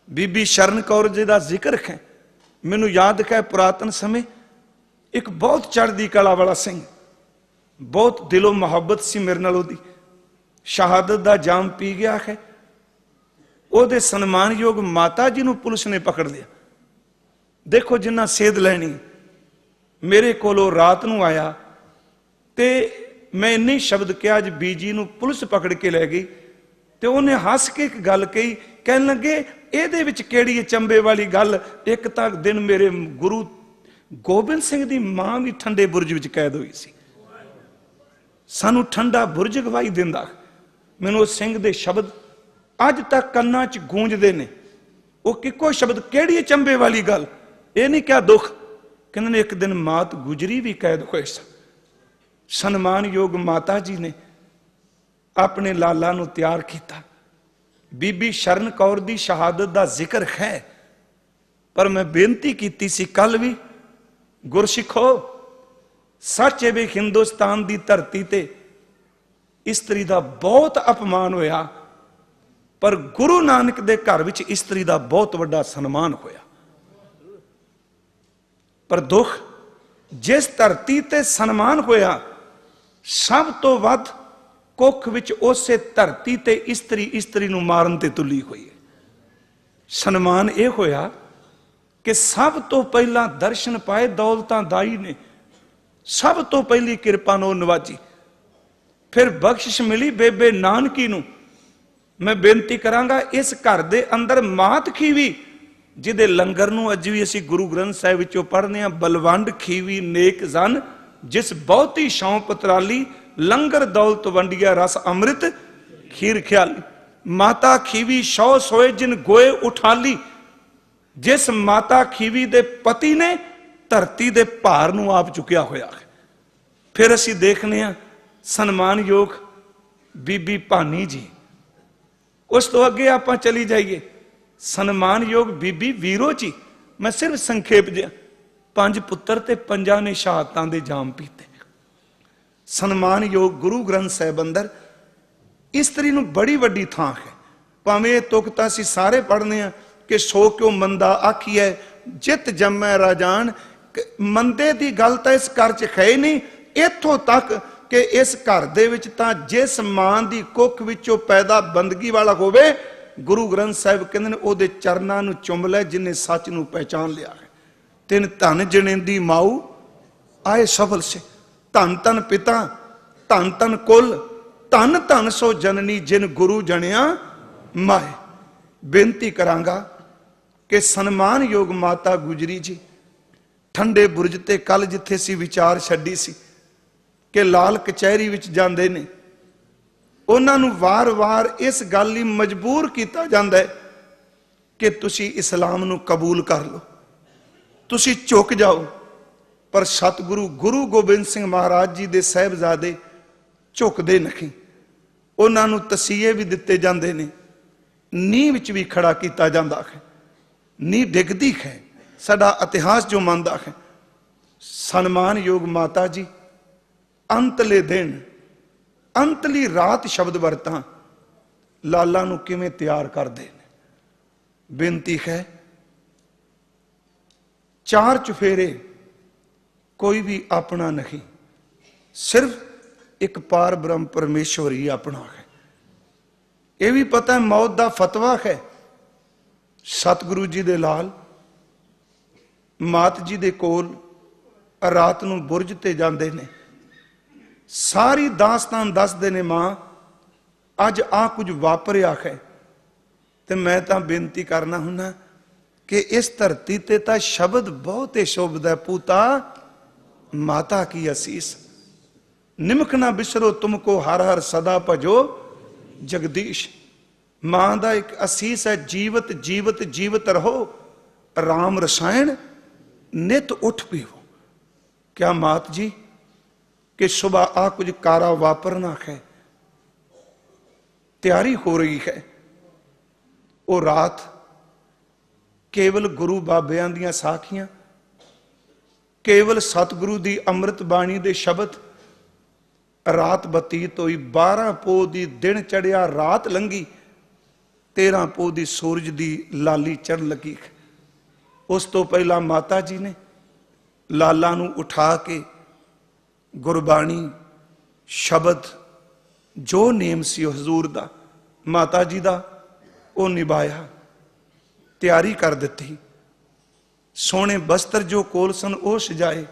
बीबी शरण कौर जी का जिक्र है। मैनू याद है पुरातन समय एक बहुत चढ़दी कला वाला सिंह, बहुत दिलों मुहब्बत सी मेरे नाल, ओदी शहादत का जाम पी गया है। ओदे सन्मानयोग माता जी नूं पुलिस ने पकड़ लिया। देखो जिन्ना सेध लैनी, मेरे कोलों रात नूं आया ते मैं इन्ने शब्द किया, अज बीजी नूं पुलिस पकड़ के लै गई ਤੇ ਉਹਨੇ ਹੱਸ ਕੇ ਇੱਕ ਗੱਲ ਕਹੀ, ਕਹਿਣ ਲੱਗੇ ਇਹਦੇ ਵਿੱਚ ਕਿਹੜੀ ਅਚੰਭੇ ਵਾਲੀ ਗੱਲ, ਇੱਕ ਤਾਂ ਦਿਨ ਮੇਰੇ ਗੁਰੂ ਗੋਬਿੰਦ ਸਿੰਘ ਦੀ ਮਾਂ ਵੀ ਠੰਡੇ ਬੁਰਜ ਵਿੱਚ ਕੈਦ ਹੋਈ ਸੀ। ਸਾਨੂੰ ਠੰਡਾ ਬੁਰਜ ਗਵਾਹੀ ਦਿੰਦਾ। ਮੈਨੂੰ ਉਹ ਸਿੰਘ ਦੇ ਸ਼ਬਦ ਅੱਜ ਤੱਕ ਕੰਨਾਂ 'ਚ ਗੂੰਜਦੇ ਨੇ। ਉਹ ਕਿੱਕੋ ਸ਼ਬਦ, ਕਿਹੜੀ ਅਚੰਭੇ ਵਾਲੀ ਗੱਲ, ਇਹ ਨਹੀਂ ਕਿਹਾ ਦੁੱਖ। ਕਹਿੰਦੇ ਨੇ ਇੱਕ ਦਿਨ ਮਾਤ ਗੁਜਰੀ ਵੀ ਕੈਦ ਹੋਏ ਸਨ। ਸਨਮਾਨਯੋਗ ਮਾਤਾ ਜੀ ਨੇ ਆਪਣੇ ਲਾਲਾ ਨੂੰ ਤਿਆਰ ਕੀਤਾ। ਬੀਬੀ ਸ਼ਰਨ ਕੌਰ ਦੀ ਸ਼ਹਾਦਤ ਦਾ ਜ਼ਿਕਰ ਹੈ, ਪਰ ਮੈਂ ਬੇਨਤੀ ਕੀਤੀ ਸੀ ਕੱਲ ਵੀ, ਗੁਰਸਿੱਖੋ ਸੱਚ ਹੈ ਵੀ ਹਿੰਦੁਸਤਾਨ ਦੀ ਧਰਤੀ ਤੇ ਇਸਤਰੀ ਦਾ ਬਹੁਤ ਅਪਮਾਨ ਹੋਇਆ, ਪਰ ਗੁਰੂ ਨਾਨਕ ਦੇ ਘਰ ਵਿੱਚ ਇਸਤਰੀ ਦਾ ਬਹੁਤ ਵੱਡਾ ਸਨਮਾਨ ਹੋਇਆ। ਪਰ ਦੁੱਖ, ਜਿਸ ਧਰਤੀ ਤੇ ਸਨਮਾਨ ਹੋਇਆ, ਸਭ ਤੋਂ ਵੱਧ ਕੁੱਖ ਵਿੱਚ ਉਸੇ ਧਰਤੀ ਤੇ ਇਸਤਰੀ ਨੂੰ ਮਾਰਨ ਤੇ ਤੁਲੀ ਹੋਈ ਹੈ। ਸਨਮਾਨ ਇਹ ਹੋਇਆ ਕਿ ਸਭ ਤੋਂ ਪਹਿਲਾਂ ਦਰਸ਼ਨ ਪਾਏ ਦੌਲਤਾਂ ਦਾਈ ਨੇ, ਸਭ ਤੋਂ ਪਹਿਲੀ ਕਿਰਪਾ ਨੂੰ ਨਵਾਜੀ। ਫਿਰ ਬਖਸ਼ਿਸ਼ ਮਿਲੀ ਬੇਬੇ ਨਾਨਕੀ ਨੂੰ। ਮੈਂ ਬੇਨਤੀ ਕਰਾਂਗਾ, ਇਸ ਘਰ ਦੇ ਅੰਦਰ ਮਾਤ ਖੀਵੀ, ਜਿਹਦੇ ਲੰਗਰ ਨੂੰ ਅੱਜ ਵੀ ਅਸੀਂ ਗੁਰੂ ਗ੍ਰੰਥ ਸਾਹਿਬ ਵਿੱਚੋਂ ਪੜ੍ਹਦੇ ਹਾਂ, ਬਲਵੰਡ ਖੀਵੀ ਨੇਕ ਜਨ, ਜਿਸ ਬਹੁਤੀ ਛਾਂ ਪਤਰਾਲੀ, ਲੰਗਰ ਦੌਲਤ ਵੰਡਿਆ ਰਸ ਅੰਮ੍ਰਿਤ ਖੀਰ ਖਿਆਲੀ। ਮਾਤਾ ਖੀਵੀ ਸੌ ਸੋਏ ਜਿਨ ਗੋਏ ਉਠਾਲੀ, ਜਿਸ ਮਾਤਾ ਖੀਵੀ ਦੇ ਪਤੀ ਨੇ ਧਰਤੀ ਦੇ ਭਾਰ ਨੂੰ ਆਪ ਚੁੱਕਿਆ ਹੋਇਆ ਹੈ। ਫਿਰ ਅਸੀਂ ਦੇਖਦੇ ਹਾਂ ਸਨਮਾਨਯੋਗ ਬੀਬੀ ਭਾਨੀ ਜੀ। ਉਸ ਤੋਂ ਅੱਗੇ ਆਪਾਂ ਚਲੀ ਜਾਈਏ, ਸਨਮਾਨਯੋਗ ਬੀਬੀ ਵੀਰੋ ਜੀ। ਮੈਂ ਸਿਰਫ ਸੰਖੇਪ ਜਿਹਾ, 5 ਪੁੱਤਰ ਤੇ 5 ਨੇ ਸ਼ਹਾਦਤਾਂ ਦੇ ਜਾਮ ਪੀਤੇ। ਸਨਮਾਨਯੋਗ ਗੁਰੂ ਗ੍ਰੰਥ ਸਾਹਿਬ ਅੰਦਰ ਇਸਤਰੀ ਨੂੰ ਬੜੀ ਵੱਡੀ ਥਾਂ ਹੈ। ਭਾਵੇਂ ਇਹ ਤੁਕ ਤਾਂ ਅਸੀਂ ਸਾਰੇ ਪੜ੍ਹਨੇ ਆ ਕਿ ਸੋ ਕਿਉ ਮੰਦਾ ਆਖੀਐ ਜਿਤ ਜੰਮੈ ਰਾਜਾਨ। ਮੰਦੇ ਦੀ ਗੱਲ ਤਾਂ ਇਸ ਘਰ 'ਚ ਹੈ ਹੀ ਨਹੀਂ। ਇੱਥੋਂ ਤੱਕ ਕਿ ਇਸ ਘਰ ਦੇ ਵਿੱਚ ਤਾਂ ਜਿਸ ਮਾਂ ਦੀ ਕੁੱਖ ਵਿੱਚੋਂ ਪੈਦਾ ਬੰਦਗੀ ਵਾਲਾ ਹੋਵੇ, ਗੁਰੂ ਗ੍ਰੰਥ ਸਾਹਿਬ ਕਹਿੰਦੇ ਨੇ ਉਹਦੇ ਚਰਨਾਂ ਨੂੰ ਚੁੰਮ ਲੈ ਜਿਹਨੇ ਸੱਚ ਨੂੰ ਪਹਿਚਾਨ ਲਿਆ ਹੈ। ਤਿੰਨ ਧਨ ਜਣੇਂਦੀ ਮਾਊ ਆਏ ਸਫਲ ਸੇ, ਧਨ ਧਨ ਪਿਤਾ, ਧਨ ਧਨ ਕੁਲ, ਧਨ ਧਨ ਸੋ ਜਨਨੀ ਜਿਨ ਗੁਰੂ ਜਣਿਆ ਮਾਏ। ਬੇਨਤੀ ਕਰਾਂਗਾ ਕਿ ਸਨਮਾਨਯੋਗ ਮਾਤਾ ਗੁਜਰੀ ਜੀ ਠੰਡੇ ਬੁਰਜ ਤੇ ਕੱਲ ਜਿੱਥੇ ਸੀ ਵਿਚਾਰ ਛੱਡੀ ਸੀ ਕਿ ਲਾਲ ਕਚਹਿਰੀ ਵਿੱਚ ਜਾਂਦੇ ਨੇ, ਉਹਨਾਂ ਨੂੰ ਵਾਰ-ਵਾਰ ਇਸ ਗੱਲ ਲਈ ਮਜਬੂਰ ਕੀਤਾ ਜਾਂਦਾ ਹੈ ਕਿ ਤੁਸੀਂ ਇਸਲਾਮ ਨੂੰ ਕਬੂਲ ਕਰ ਲਓ, ਤੁਸੀਂ ਝੁਕ ਜਾਓ। ਪਰ ਸਤਿਗੁਰੂ ਗੁਰੂ ਗੋਬਿੰਦ ਸਿੰਘ ਮਹਾਰਾਜ ਜੀ ਦੇ ਸਾਹਿਬਜ਼ਾਦੇ ਝੁਕਦੇ ਨਹੀਂ। ਉਹਨਾਂ ਨੂੰ ਤਸੀਹੇ ਵੀ ਦਿੱਤੇ ਜਾਂਦੇ ਨੇ, ਨੀਂਹ ਵਿੱਚ ਵੀ ਖੜਾ ਕੀਤਾ ਜਾਂਦਾ ਹੈ, ਨੀਂਹ ਡਿੱਗਦੀ ਹੈ। ਸਾਡਾ ਇਤਿਹਾਸ ਜੋ ਮੰਨਦਾ ਹੈ। ਸਨਮਾਨਯੋਗ ਮਾਤਾ ਜੀ ਅੰਤਲੇ ਦਿਨ, ਅੰਤਲੀ ਰਾਤ ਸ਼ਬਦ ਵਰਤਾਂ ਲਾਲਾ ਨੂੰ ਕਿਵੇਂ ਤਿਆਰ ਕਰਦੇ ਨੇ। ਬੇਨਤੀ ਹੈ, 4 ਚੁਫੇਰੇ ਕੋਈ ਵੀ ਆਪਣਾ ਨਹੀਂ, ਸਿਰਫ ਇੱਕ ਪਾਰ ਬ੍ਰਹਮ ਪਰਮੇਸ਼ਵਰ ਹੀ ਆਪਣਾ ਹੈ। ਇਹ ਵੀ ਪਤਾ ਮੌਤ ਦਾ ਫਤਵਾ ਹੈ। ਸਤਿਗੁਰੂ ਜੀ ਦੇ ਲਾਲ ਮਾਤ ਜੀ ਦੇ ਕੋਲ ਰਾਤ ਨੂੰ ਬੁਰਜ ਤੇ ਜਾਂਦੇ ਨੇ, ਸਾਰੀ ਦਾਸਤਾਨ ਦੱਸਦੇ ਨੇ, ਮਾਂ ਅੱਜ ਆ ਕੁਝ ਵਾਪਰਿਆ ਹੈ। ਤੇ ਮੈਂ ਤਾਂ ਬੇਨਤੀ ਕਰਨਾ ਹੁੰਦਾ ਕਿ ਇਸ ਧਰਤੀ ਤੇ ਤਾਂ ਸ਼ਬਦ ਬਹੁਤੇ ਸ਼ੋਭਦਾ, ਪੂਤਾ ਮਾਤਾ ਕੀ ਅਸੀਸ, ਨਿਮਕ ਨਾ ਬਿਸਰੋ ਤੁਮਕੋ ਹਰ ਹਰ ਸਦਾ ਭਜੋ ਜਗਦੀਸ਼। ਮਾਂ ਦਾ ਇੱਕ ਅਸੀਸ ਹੈ, ਜੀਵਤ ਜੀਵਤ ਜੀਵਤ ਰਹੋ, ਰਾਮ ਰਸਾਇਣ ਨਿਤ ਉੱਠ ਪੀਵੋ। ਕਿਆ ਮਾਤ ਜੀ ਕਿ ਸੁਬह ਆ ਕੁਝ ਕਾਰਾ ਵਾਪਰਨਾ ਹੈ, ਤਿਆਰੀ ਹੋ ਰਹੀ ਹੈ। ਉਹ ਰਾਤ ਕੇਵਲ ਗੁਰੂ ਬਾਬਿਆਂ ਦੀਆਂ ਸਾਖੀਆਂ, ਕੇਵਲ ਸਤਿਗੁਰੂ ਦੀ ਅੰਮ੍ਰਿਤ ਬਾਣੀ ਦੇ ਸ਼ਬਦ। ਰਾਤ ਬਤੀਤ ਹੋਈ, 12 ਪੋਹ ਦੀ ਦਿਨ ਚੜਿਆ, ਰਾਤ ਲੰਘੀ, 13 ਪੋਹ ਦੀ ਸੂਰਜ ਦੀ ਲਾਲੀ ਚੜ੍ਹਨ ਲੱਗੀ। ਉਸ ਤੋਂ ਪਹਿਲਾਂ ਮਾਤਾ ਜੀ ਨੇ ਲਾਲਾ ਨੂੰ ਉਠਾ ਕੇ ਗੁਰਬਾਣੀ ਸ਼ਬਦ ਜੋ ਨੇਮ ਸੀ ਹਜ਼ੂਰ ਦਾ, ਮਾਤਾ ਜੀ ਦਾ, ਉਹ ਨਿਭਾਇਆ, ਤਿਆਰੀ ਕਰ ਦਿੱਤੀ। ਸੋਹਣੇ ਬਸਤਰ ਜੋ ਕੋਲ ਸਨ ਉਹ ਸਜਾਏ,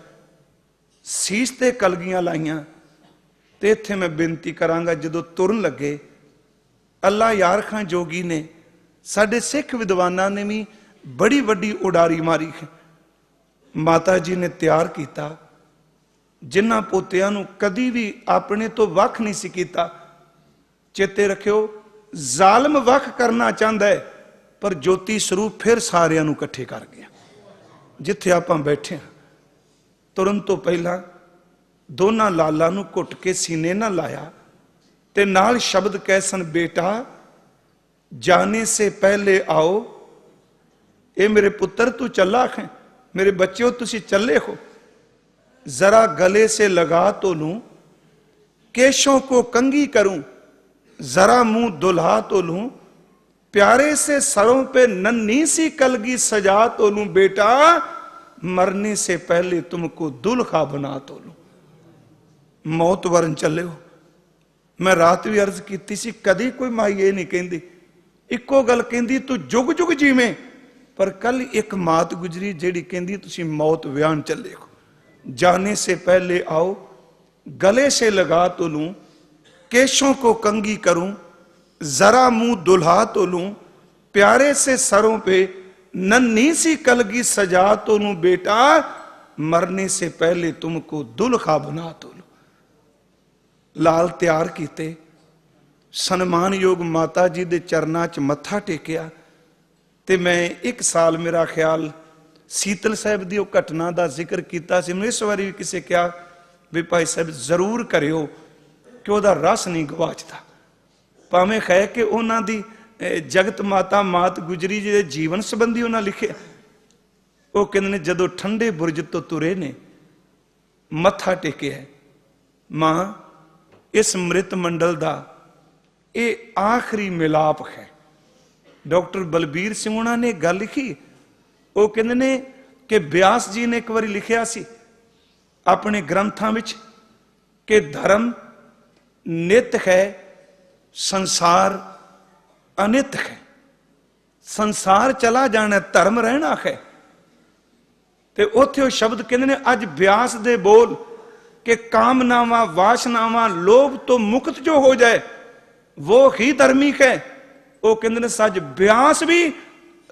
ਸੀਸ ਤੇ ਕਲਗੀਆਂ ਲਾਈਆਂ। ਤੇ ਇੱਥੇ ਮੈਂ ਬੇਨਤੀ ਕਰਾਂਗਾ, ਜਦੋਂ ਤੁਰਨ ਲੱਗੇ ਅੱਲਾ ਯਾਰ ਖਾਂ ਜੋਗੀ ਨੇ, ਸਾਡੇ ਸਿੱਖ ਵਿਦਵਾਨਾਂ ਨੇ ਵੀ ਬੜੀ ਵੱਡੀ ਉਡਾਰੀ ਮਾਰੀ ਹੈ। ਮਾਤਾ ਜੀ ਨੇ ਤਿਆਰ ਕੀਤਾ, ਜਿਨ੍ਹਾਂ ਪੋਤਿਆਂ ਨੂੰ ਕਦੀ ਵੀ ਆਪਣੇ ਤੋਂ ਵੱਖ ਨਹੀਂ ਸੀ ਕੀਤਾ। ਚੇਤੇ ਰੱਖਿਓ, ਜ਼ਾਲਮ ਵੱਖ ਕਰਨਾ ਚਾਹੁੰਦਾ ਹੈ, ਪਰ ਜੋਤੀ ਸਰੂਪ ਫਿਰ ਸਾਰਿਆਂ ਨੂੰ ਇਕੱਠੇ ਕਰ ਗਿਆ। ਜਿੱਥੇ ਆਪਾਂ ਬੈਠੇ ਹਾਂ, ਤੁਰਨ ਤੋਂ ਪਹਿਲਾਂ ਦੋਨਾਂ ਲਾਲਾਂ ਨੂੰ ਘੁੱਟ ਕੇ ਸੀਨੇ ਨਾਲ ਲਾਇਆ ਤੇ ਨਾਲ ਸ਼ਬਦ ਕਹੇ ਸਨ, ਬੇਟਾ ਜਾਣੇ ਸੇ ਪਹਿਲੇ ਆਓ। ਇਹ ਮੇਰੇ ਪੁੱਤਰ ਤੂੰ ਚੱਲਾ ਹੈ, मेरे बच्चों तुसी चले हो, जरा गले से लगा तो लूं, केशों को कंघी करूं, जरा मुंह दुल्हा तो लूं, प्यारे से सरों पे नन्ही सी कलगी सजा तो लूं। बेटा मरने से पहले तुमको दुल्हा बना तो लूं। मौत वरन चले हो। मैं रात भी अर्ज की सी, कदी कोई माई ये नहीं कहती, इको गल कहती तू जुग जुग जीवें। पर कल एक मात गुजरी जेड़ी कहती तुसी मौत व्यान चले हो। जाने से पहले आओ, गले से लगा तो लूं, केशों को कंघी करूं, जरा मुंह दुल्हा तो लूं, प्यारे से सरों पे नन्ही सी कलगी सजा तो लूं। बेटा मरने से पहले तुमको दुल्हा बना तो लूं। लाल तैयार कीते, सन्मान योग माता जी दे चरनां च मत्था टेकिया। ਤੇ ਮੈਂ ਇੱਕ ਸਾਲ ਮੇਰਾ ਖਿਆਲ ਸੀਤਲ ਸਾਹਿਬ ਦੀ ਉਹ ਘਟਨਾ ਦਾ ਜ਼ਿਕਰ ਕੀਤਾ ਸੀ। ਮੈਨੂੰ ਇਸ ਵਾਰੀ ਵੀ ਕਿਸੇ ਕਿਹਾ ਵੀ ਭਾਈ ਸਾਹਿਬ ਜ਼ਰੂਰ ਕਰਿਓ ਕਿ ਉਹਦਾ ਰਸ ਨਹੀਂ ਗਵਾਚਦਾ। ਭਾਵੇਂ ਹੈ ਕਿ ਉਹਨਾਂ ਦੀ ਜਗਤ ਮਾਤਾ ਮਾਤ ਗੁਜਰੀ ਜੀ ਦੇ ਜੀਵਨ ਸੰਬੰਧੀ ਉਹਨਾਂ ਲਿਖਿਆ। ਉਹ ਕਹਿੰਦੇ ਨੇ ਜਦੋਂ ਠੰਡੇ ਬੁਰਜ ਤੋਂ ਤੁਰੇ ਨੇ, ਮੱਥਾ ਟੇਕਿਆ, ਮਾਂ ਇਸ ਮ੍ਰਿਤ ਮੰਡਲ ਦਾ ਇਹ ਆਖਰੀ ਮਿਲਾਪ ਹੈ। डॉक्टर बलबीर सिंह ਉਹਨਾਂ ਨੇ ਗੱਲ ਲਿਖੀ। ਉਹ ਕਹਿੰਦੇ ਨੇ ਕਿ ਬਿਆਸ ਜੀ ਨੇ ਇੱਕ ਵਾਰੀ ਲਿਖਿਆ ਸੀ ਆਪਣੇ ਗ੍ਰੰਥਾਂ ਵਿੱਚ ਕਿ ਧਰਮ ਨਿਤ ਹੈ, ਸੰਸਾਰ ਅਨਿਤ ਹੈ। ਸੰਸਾਰ ਚਲਾ ਜਾਣਾ, ਧਰਮ ਰਹਿਣਾ ਹੈ। ਤੇ ਉੱਥੇ ਉਹ ਸ਼ਬਦ ਕਹਿੰਦੇ ਨੇ ਅੱਜ ਬਿਆਸ ਦੇ ਬੋਲ ਕਿ ਕਾਮਨਾਵਾਂ ਵਾਸ਼ਨਾਵਾਂ ਲੋਭ ਤੋਂ ਮੁਕਤ ਜੋ ਹੋ ਜਾਏ वो ही धार्मिक है। ਉਹ ਕਹਿੰਦੇ ਨੇ ਸੱਚ ਬਿਆਸ ਵੀ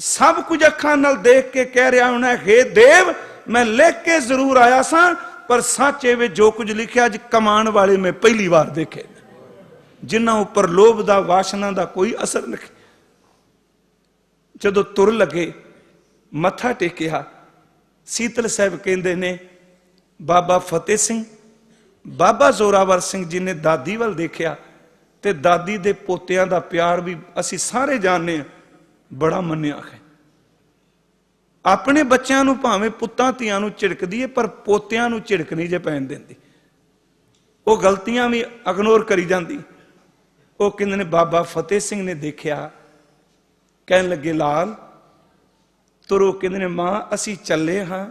ਸਭ ਕੁਝ ਅੱਖਾਂ ਨਾਲ ਦੇਖ ਕੇ ਕਹਿ ਰਿਹਾ ਹੋਣਾ, ਹੇ ਦੇਵ ਮੈਂ ਲਿਖ ਕੇ ਜ਼ਰੂਰ ਆਇਆ ਸਾਂ ਪਰ ਸੱਚ ਇਹ ਵੇ ਜੋ ਕੁਝ ਲਿਖਿਆ ਅੱਜ ਕਮਾਉਣ ਵਾਲੇ ਮੈਂ ਪਹਿਲੀ ਵਾਰ ਦੇਖੇ, ਜਿਨ੍ਹਾਂ ਉੱਪਰ ਲੋਭ ਦਾ ਵਾਸ਼ਨਾ ਦਾ ਕੋਈ ਅਸਰ ਨਹੀਂ। ਜਦੋਂ ਤੁਰ ਲੱਗੇ ਮੱਥਾ ਟੇਕਿਆ, ਸੀਤਲ ਸਾਹਿਬ ਕਹਿੰਦੇ ਨੇ ਬਾਬਾ ਫਤਿਹ ਸਿੰਘ ਬਾਬਾ ਜ਼ੋਰਾਵਰ ਸਿੰਘ ਜੀ ਨੇ ਦਾਦੀ ਵੱਲ ਦੇਖਿਆ ਤੇ ਦਾਦੀ ਦੇ ਪੋਤਿਆਂ ਦਾ ਪਿਆਰ ਵੀ ਅਸੀਂ ਸਾਰੇ ਜਾਣਦੇ ਹਾਂ, ਬੜਾ ਮੰਨਿਆ ਹੈ। ਆਪਣੇ ਬੱਚਿਆਂ ਨੂੰ ਭਾਵੇਂ ਪੁੱਤਾਂ ਧੀਆਂ ਨੂੰ ਝਿੜਕਦੀ ਹੈ ਪਰ ਪੋਤਿਆਂ ਨੂੰ ਝਿੜਕ ਨਹੀਂ ਜੇ ਪੈਣ ਦਿੰਦੀ, ਉਹ ਗਲਤੀਆਂ ਵੀ ਇਗਨੋਰ ਕਰੀ ਜਾਂਦੀ। ਉਹ ਕਹਿੰਦੇ ਨੇ ਬਾਬਾ ਫਤਿਹ ਸਿੰਘ ਨੇ ਦੇਖਿਆ, ਕਹਿਣ ਲੱਗੇ ਲਾਲ ਤੁਰੋ। ਕਹਿੰਦੇ ਨੇ ਮਾਂ ਅਸੀਂ ਚੱਲੇ ਹਾਂ,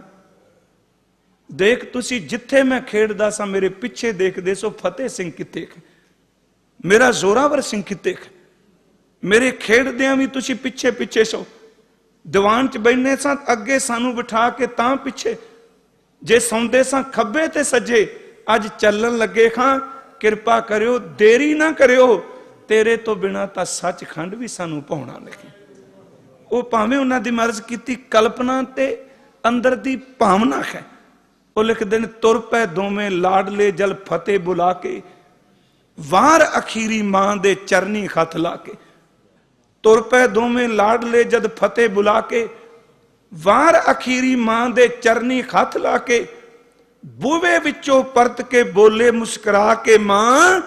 ਦੇਖ ਤੁਸੀਂ ਜਿੱਥੇ ਮੈਂ ਖੇਡਦਾ ਸਾਂ ਮੇਰੇ ਪਿੱਛੇ ਦੇਖਦੇ ਸੋ ਫਤਿਹ ਸਿੰਘ ਕਿੱਥੇ, ਮੇਰਾ ਜ਼ੋਰਾਵਰ ਸਿੰਘ ਕਿੱਥੇ, ਮੇਰੇ ਖੇਡਦਿਆਂ ਵੀ ਤੁਸੀਂ ਪਿੱਛੇ ਪਿੱਛੇ ਸੋ। ਦੀਵਾਨ 'ਚ ਬੈਠੇ ਸਾਂ ਅੱਗੇ ਸਾਨੂੰ ਬਿਠਾ ਕੇ ਤਾਂ ਪਿੱਛੇ, ਜੇ ਸੌਂਦੇ ਸਾਂ ਖੱਬੇ ਤੇ ਸੱਜੇ, ਅੱਜ ਚੱਲਣ ਲੱਗੇ ਖਾਂ ਕਿਰਪਾ ਕਰਿਓ ਦੇਰੀ ਨਾ ਕਰਿਓ, ਤੇਰੇ ਤੋਂ ਬਿਨਾ ਤਾਂ ਸੱਚਖੰਡ ਵੀ ਸਾਨੂੰ ਪਾਉਣਾ ਨਹੀਂ। ਉਹ ਭਾਵੇਂ ਉਹਨਾਂ ਦੀ ਮਰਜ਼ ਕੀਤੀ ਕਲਪਨਾ ਤੇ ਅੰਦਰ ਦੀ ਭਾਵਨਾ ਹੈ। ਉਹ ਲਿਖਦੇ ਨੇ ਤੁਰ ਪੈ ਦੋਵੇਂ ਲਾਡਲੇ ਜਲ ਫਤਿਹ ਬੁਲਾ ਕੇ, ਵਾਰ ਅਖੀਰੀ ਮਾਂ ਦੇ ਚਰਨੀ ਹੱਥ ਲਾ ਕੇ। ਤੁਰ ਪੈ ਦੋਵੇਂ ਲਾਡਲੇ ਜਦ ਫਤਿਹ ਬੁਲਾ ਕੇ, ਵਾਰ ਅਖੀਰੀ ਮਾਂ ਦੇ ਚਰਨੀ ਹੱਥ ਲਾ ਕੇ, ਬੂਵੇ ਵਿੱਚੋਂ ਪਰਤ ਕੇ ਬੋਲੇ ਮੁਸਕਰਾ ਕੇ, ਮਾਂ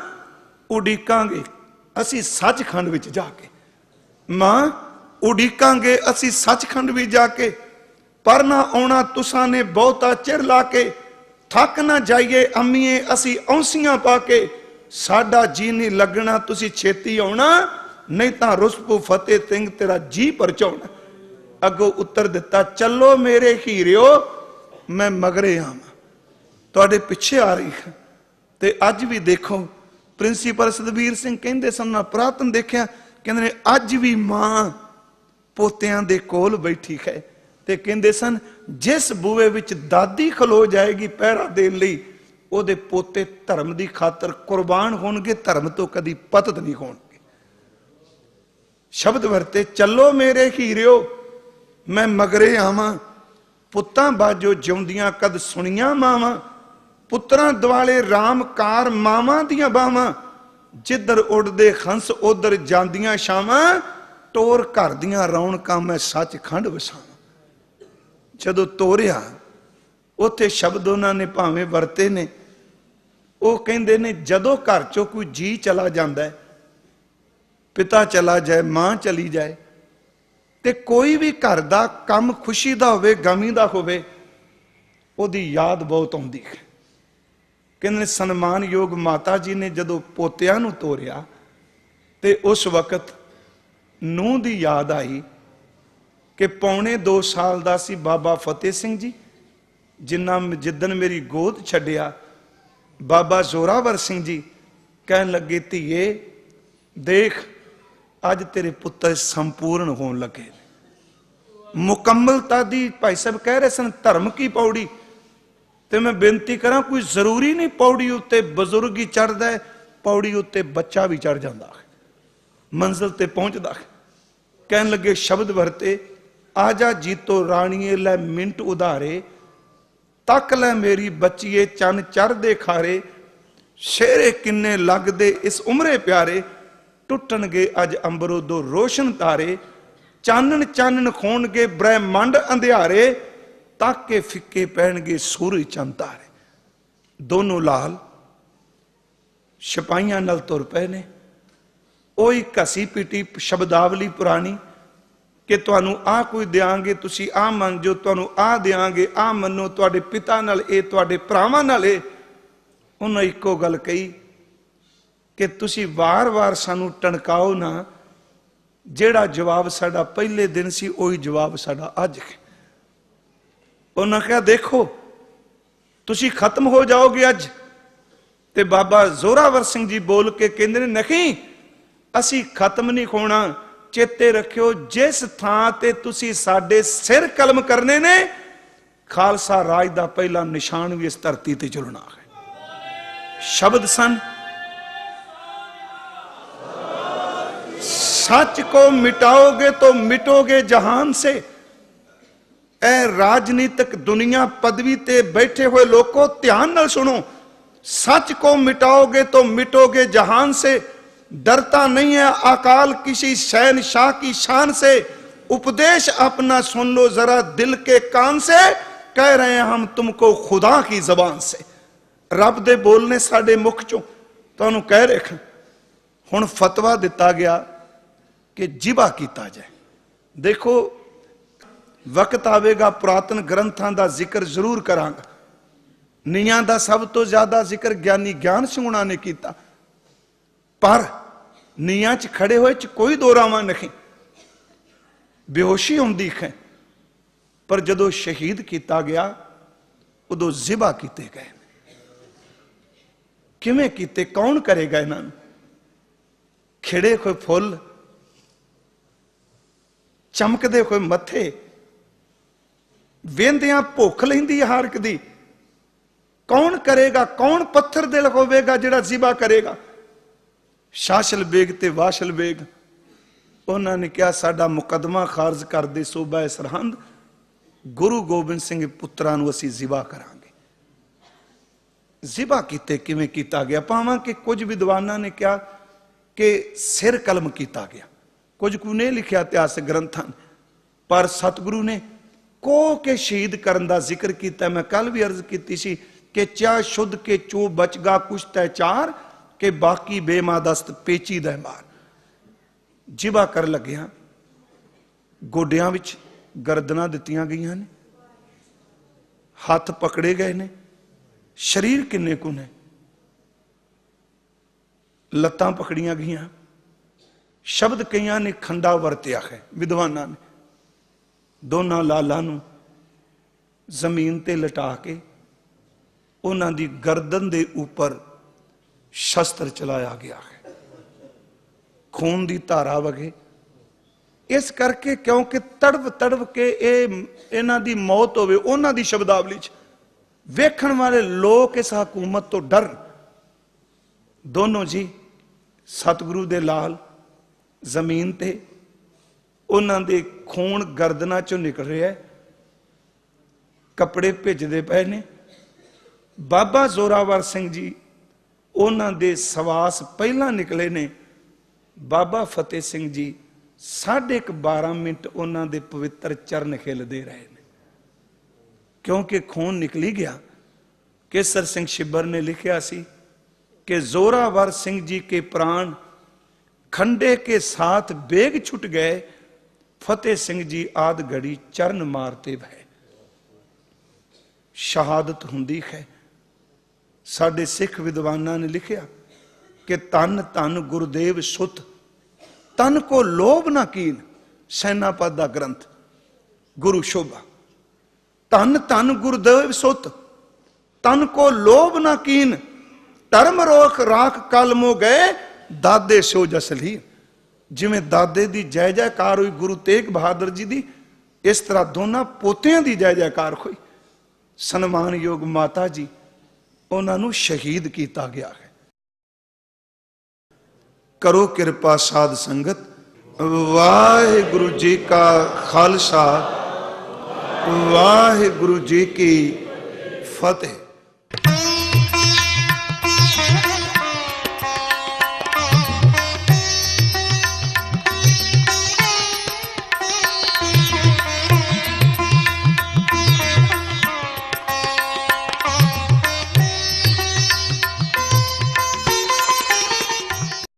ਉਡੀਕਾਂਗੇ ਅਸੀਂ ਸੱਚਖੰਡ ਵਿੱਚ ਜਾ ਕੇ, ਮਾਂ ਉਡੀਕਾਂਗੇ ਅਸੀਂ ਸੱਚਖੰਡ ਵਿੱਚ ਜਾ ਕੇ, ਪਰ ਨਾ ਆਉਣਾ ਤੁਸਾਂ ਨੇ ਬਹੁਤਾ ਚਿਰ ਲਾ ਕੇ, ਥੱਕ ਨਾ ਜਾਈਏ ਅੰਮੀਏ ਅਸੀਂ ਔਂਸੀਆਂ ਪਾ ਕੇ, ਸਾਡਾ ਜੀ ਨਹੀਂ ਲੱਗਣਾ ਤੁਸੀਂ ਛੇਤੀ ਆਉਣਾ, ਨਹੀਂ ਤਾਂ ਰੁਸਪੂ ਫਤਿਹ ਸਿੰਘ ਤੇਰਾ ਜੀ ਪਰਚਾਉਣਾ। ਅੱਗੋਂ ਉੱਤਰ ਦਿੱਤਾ, ਚੱਲੋ ਮੇਰੇ ਹੀਰਿਓ ਮੈਂ ਮਗਰੇ ਆਵਾਂ, ਤੁਹਾਡੇ ਪਿੱਛੇ ਆ ਰਹੀ ਹਾਂ। ਤੇ ਅੱਜ ਵੀ ਦੇਖੋ ਪ੍ਰਿੰਸੀਪਲ ਸਤਬੀਰ ਸਿੰਘ ਕਹਿੰਦੇ ਸਨ ਨਾ ਪੁਰਾਤਨ ਦੇਖਿਆ, ਕਹਿੰਦੇ ਨੇ ਅੱਜ ਵੀ ਮਾਂ ਪੋਤਿਆਂ ਦੇ ਕੋਲ ਬੈਠੀ ਹੈ ਤੇ ਕਹਿੰਦੇ ਸਨ ਜਿਸ ਬੂਹੇ ਵਿੱਚ ਦਾਦੀ ਖਲੋ ਜਾਏਗੀ ਪਹਿਰਾ ਦੇਣ ਲਈ, ਉਹਦੇ ਪੋਤੇ ਧਰਮ ਦੀ ਖਾਤਰ ਕੁਰਬਾਨ ਹੋਣਗੇ, ਧਰਮ ਤੋਂ ਕਦੀ ਪਤਤ ਨਹੀਂ ਹੋਣਗੇ। शब्द वरते चलो मेरे हीरियो मैं मगरे आवां, पुत्तां बाजो जिउंदियां कद सुनियां मावां, पुत्रां दुआले राम कार मावां दियां बावां, जिधर उड़दे हंस उधर जांदियां छावां, टोर घर दियां रौनकां मैं सचखंड वसावां। जदों तोरिया उत्थे शब्द उन्होंने भावें वरते ने, वो कहंदे ने जदों घर चों कोई जी चला जांदा है, पिता चला जाए, मां चली जाए, ते कोई भी घर दा काम खुशी दा होवे गमी दा होवे, ओदी याद बहुत आउंदी है। कहंदे सन्मानयोग माता जी ने जदों पोतियां नूं तोरिया ते उस वक्त नूंह दी याद आई कि पौने 2 साल दा सी बाबा फतेह सिंह जी, जिन्ना जिद्दन मेरी गोद छड्डिया बाबा जोरावर सिंह जी कहन लगे धीए देख अज तेरे पुत्र संपूर्ण होने लगे, मुकम्मलता दी। भाई साहब कह रहे सन धर्म की पौड़ी, ते मैं बेनती करा कोई जरूरी नहीं पौड़ी उत्ते बजुर्ग ही चढ़दा है, पौड़ी उत्ते बच्चा भी चढ़ जाता है, मंजिल ते पहुंचता है। कहन लगे शब्द वरते आजा जीतो राणीए लै मिंट उधारे, तक लै मेरी बच्चीए चन चढ़दे खारे, शेरे किन्ने लगदे इस उमरे प्यारे, टुटणगे अज अंबरों दो रोशन तारे, चानन चानन खोणगे ब्रह्मंड अंधियारे, ताके फिक्के पैणगे सूरज चंद तारे। दोनों लाल सिपाहियां नाल तुर पए ने, ओही घसी पीटी शब्दावली पुरानी कि तुहानू आ कोई देंगे, तुसी आ मन जो, तुहानू आ देंगे, आ मनो, तुहाडे पिता नाल ए, तुहाडे भरावां नाल ए। उन्हें इको गल कही कि तुसी वार वार सानू टणकाओ ना, जेड़ा जवाब साडा पहले दिन सी उही जवाब साडा अज है। उन्हें कहा देखो तुसी खत्म हो जाओगे अज, ते बाबा जोरावर सिंह जी बोल के कहंदे ने नहीं असी खत्म नहीं होना, चेते रखियो जिस थां ते तुसी साडे सिर कलम करने ने, खालसा राज दा पहला निशान भी इस धरती ते चलना है। शब्द सन सच को मिटाओगे तो मिटोगे जहान से। ए राजनीतिक दुनिया पदवी ते बैठे हुए लोगों ध्यान नाल सुनो, सच को मिटाओगे तो मिटोगे जहान से, डरता नहीं है अकाल किसी शहनशाह की शान से, उपदेश अपना सुन लो जरा दिल के कान से, कह रहे हैं हम तुमको खुदा की जबान से। रब दे बोलने साडे मुख चों तुहानू कह रहे, हुण फतवा दिता गया कि जिबा किया जाए। देखो वक्त आवेगा पुरातन ग्रंथां दा जिक्र जरूर करांगा, नियां दा सब तो ज्यादा जिक्र ज्ञानी ज्ञान सिंह ने किया, पर नियां च खड़े होए च कोई दोरावा नहीं, बेहोशी आउंदी है। पर जदों शहीद किया गया उदों जिबा किए गए। किवें कीते, कौन करेगा इन्हां नूं? खिड़े हुए फुल, चमकदे हुए मथे, वेंदियां भुख लैंदी हारक दी, कौन करेगा? कौन पत्थर दिल होवेगा जिहड़ा जिबा करेगा? शाशल बेग ते वाशल बेग उन्होंने कहा साडा मुकदमा खारज कर दे सूबा सरहंद, गुरु गोबिंद सिंह पुत्रा नूं असीं जिबा करांगे। जिबा किते किवें कीता गया? भावां कि कुछ विद्वानां ने कहा कि सिर कलम किया गया, कुछ को नहीं लिखिया इतिहासक ग्रंथां, पर सतगुरु ने को के शहीद करन दा जिक्र किया। मैं कल भी अर्ज की सी कि चा शुद्ध के चो बचगा कुछ तय चार, के बाकी बेमादस्त पेची दै मार। जिबा कर लग्या, गोडियां विच गर्दनां दित्तियां गईयां ने, हथ पकड़े गए ने, शरीर किन्ने को ने, लत्तां पकड़ियां गईयां। शब्द कईयां ने खंडा वरतिया है विद्वानां ने, दोनों लालां नूं जमीन ते लटा के उन्हां दी गर्दन दे ऊपर शस्त्र चलाया गया है, खून दी धारा वगे। इस करके क्योंकि तड़प तड़प के इन्हां दी मौत होवे, उन्हां दी शब्दावली च वेखण वाले लोग इस हुकूमत तो डर। दोनों जी सतगुरु दे लाल जमीन ते ਉਹਨਾਂ ਦੇ ਖੂਨ ਗਰਦਨਾਂ ਚੋਂ ਨਿਕਲ ਰਿਹਾ ਹੈ, ਕੱਪੜੇ ਭਿੱਜਦੇ ਪਏ ਨੇ। ਬਾਬਾ ਜ਼ੋਰਾਵਰ ਸਿੰਘ ਜੀ, ਉਹਨਾਂ ਦੇ ਸਵਾਸ ਪਹਿਲਾਂ ਨਿਕਲੇ ਨੇ। ਬਾਬਾ ਫਤਿਹ ਸਿੰਘ ਜੀ 12:30 ਮਿੰਟ ਉਹਨਾਂ ਦੇ ਪਵਿੱਤਰ ਚਰਨ ਖਿਲਦੇ ਰਹੇ ਨੇ, ਕਿਉਂਕਿ ਖੂਨ ਨਿਕਲੀ ਗਿਆ। ਕੇਸਰ ਸਿੰਘ ਛਿੱਬਰ ਨੇ ਲਿਖਿਆ ਸੀ कि जोरावर सिंह जी के प्राण खंडे के साथ बेग छुट गए, फतेह सिंह जी आद घड़ी चरण मारते भय। शहादत हुंदी है। साडे सिख विद्वानां ने लिखिया कि तन तन गुरुदेव सुत, तन को लोभ ना कीन, सैनापद दा ग्रंथ गुरु शोभा। तन तन गुरुदेव सुत, तन को लोभ ना कीन, धर्म रोख राख कलमो गए, दादे सो जसली। जिवें दादे दी जय जयकार हुई गुरु तेग बहादुर जी दी, इस तरह दोनों पोतियां दी जय जयकार हुई। सन्मान योग माता जी, उन्होंने शहीद किया गया है। करो कृपा साध संगत, वाहिगुरु जी का खालसा, वाहिगुरु जी की फतेह।